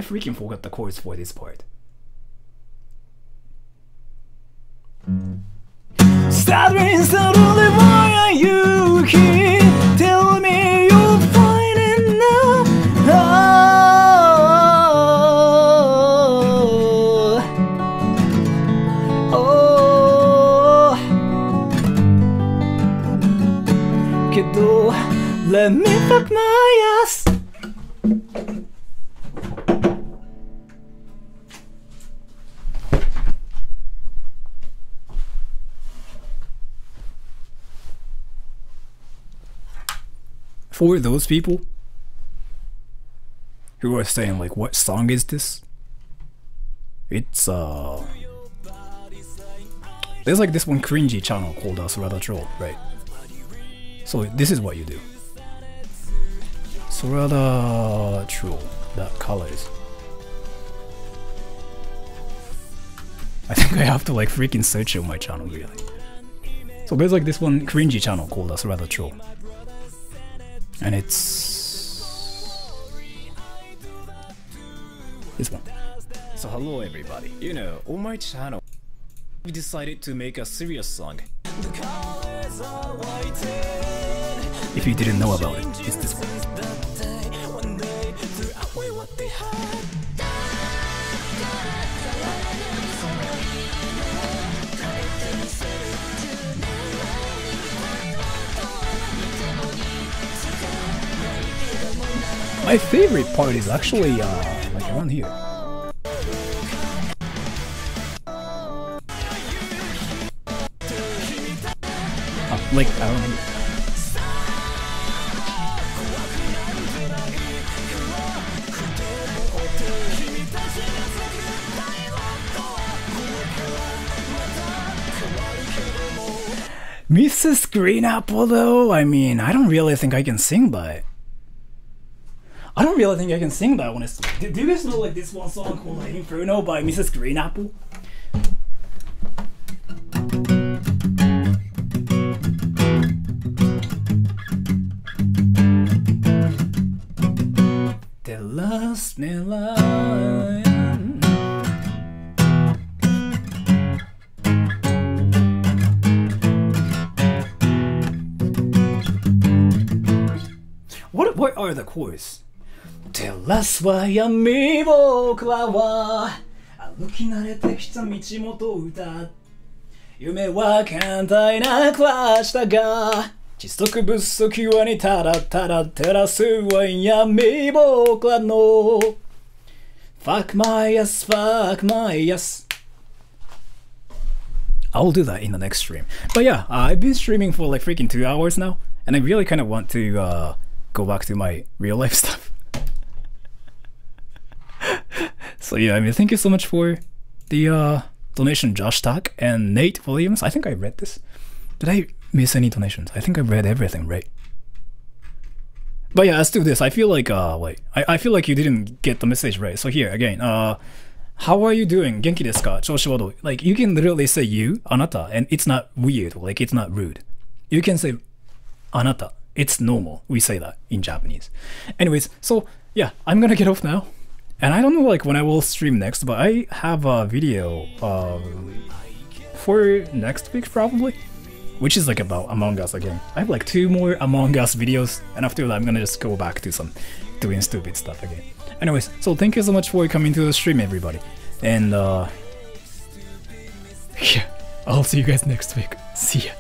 I freaking forgot the chords for this part. Stuttering suddenly, why are you here? Tell me you'll find it now. Oh, let me fuck my ass. For those people who are saying like, what song is this? It's there's like this one cringy channel called Sorada Troll, right? So this is what you do. Sorada Troll, that colors. I think I have to like freaking search on my channel really. So there's like this one cringy channel called Sorada Troll. And it's this one. So hello everybody. You know, on my channel we decided to make a serious song. If you didn't know about it, it's this one. My favorite part is actually like around here. Like around here. Mrs. Green Apple though, I mean, I don't really think I can sing that. I don't really think I can sing that honestly. Do you guys know like this one song called like Inferno by Mrs. Green Apple? The last line. What are the chords? Tell us why 闇僕らは歩き慣れてきた道もと歌夢は簡単な暮らしだが窒息物足はにただただ照らすは闇僕らの Fuck my ass, fuck my ass. I'll do that in the next stream. But yeah, I've been streaming for like freaking 2 hours now, and I really kind of want to go back to my real life stuff. So yeah, I mean, thank you so much for the donation, Josh Tack and Nate Williams. I think I read this. Did I miss any donations? I think I read everything, right? But yeah, let's do this. I feel like wait, I feel like you didn't get the message right. So here again, how are you doing? Genki desu ka? Choushi wa dou? Like you can literally say you, anata, and it's not weird. Like it's not rude. You can say anata. It's normal. We say that in Japanese. Anyways, so yeah, I'm gonna get off now. And I don't know like when I will stream next, but I have a video for next week probably, which is like about Among Us again. I have like 2 more Among Us videos, and after that I'm gonna just go back to some doing stupid stuff again. Anyways, so thank you so much for coming to the stream everybody. And yeah, I'll see you guys next week. See ya.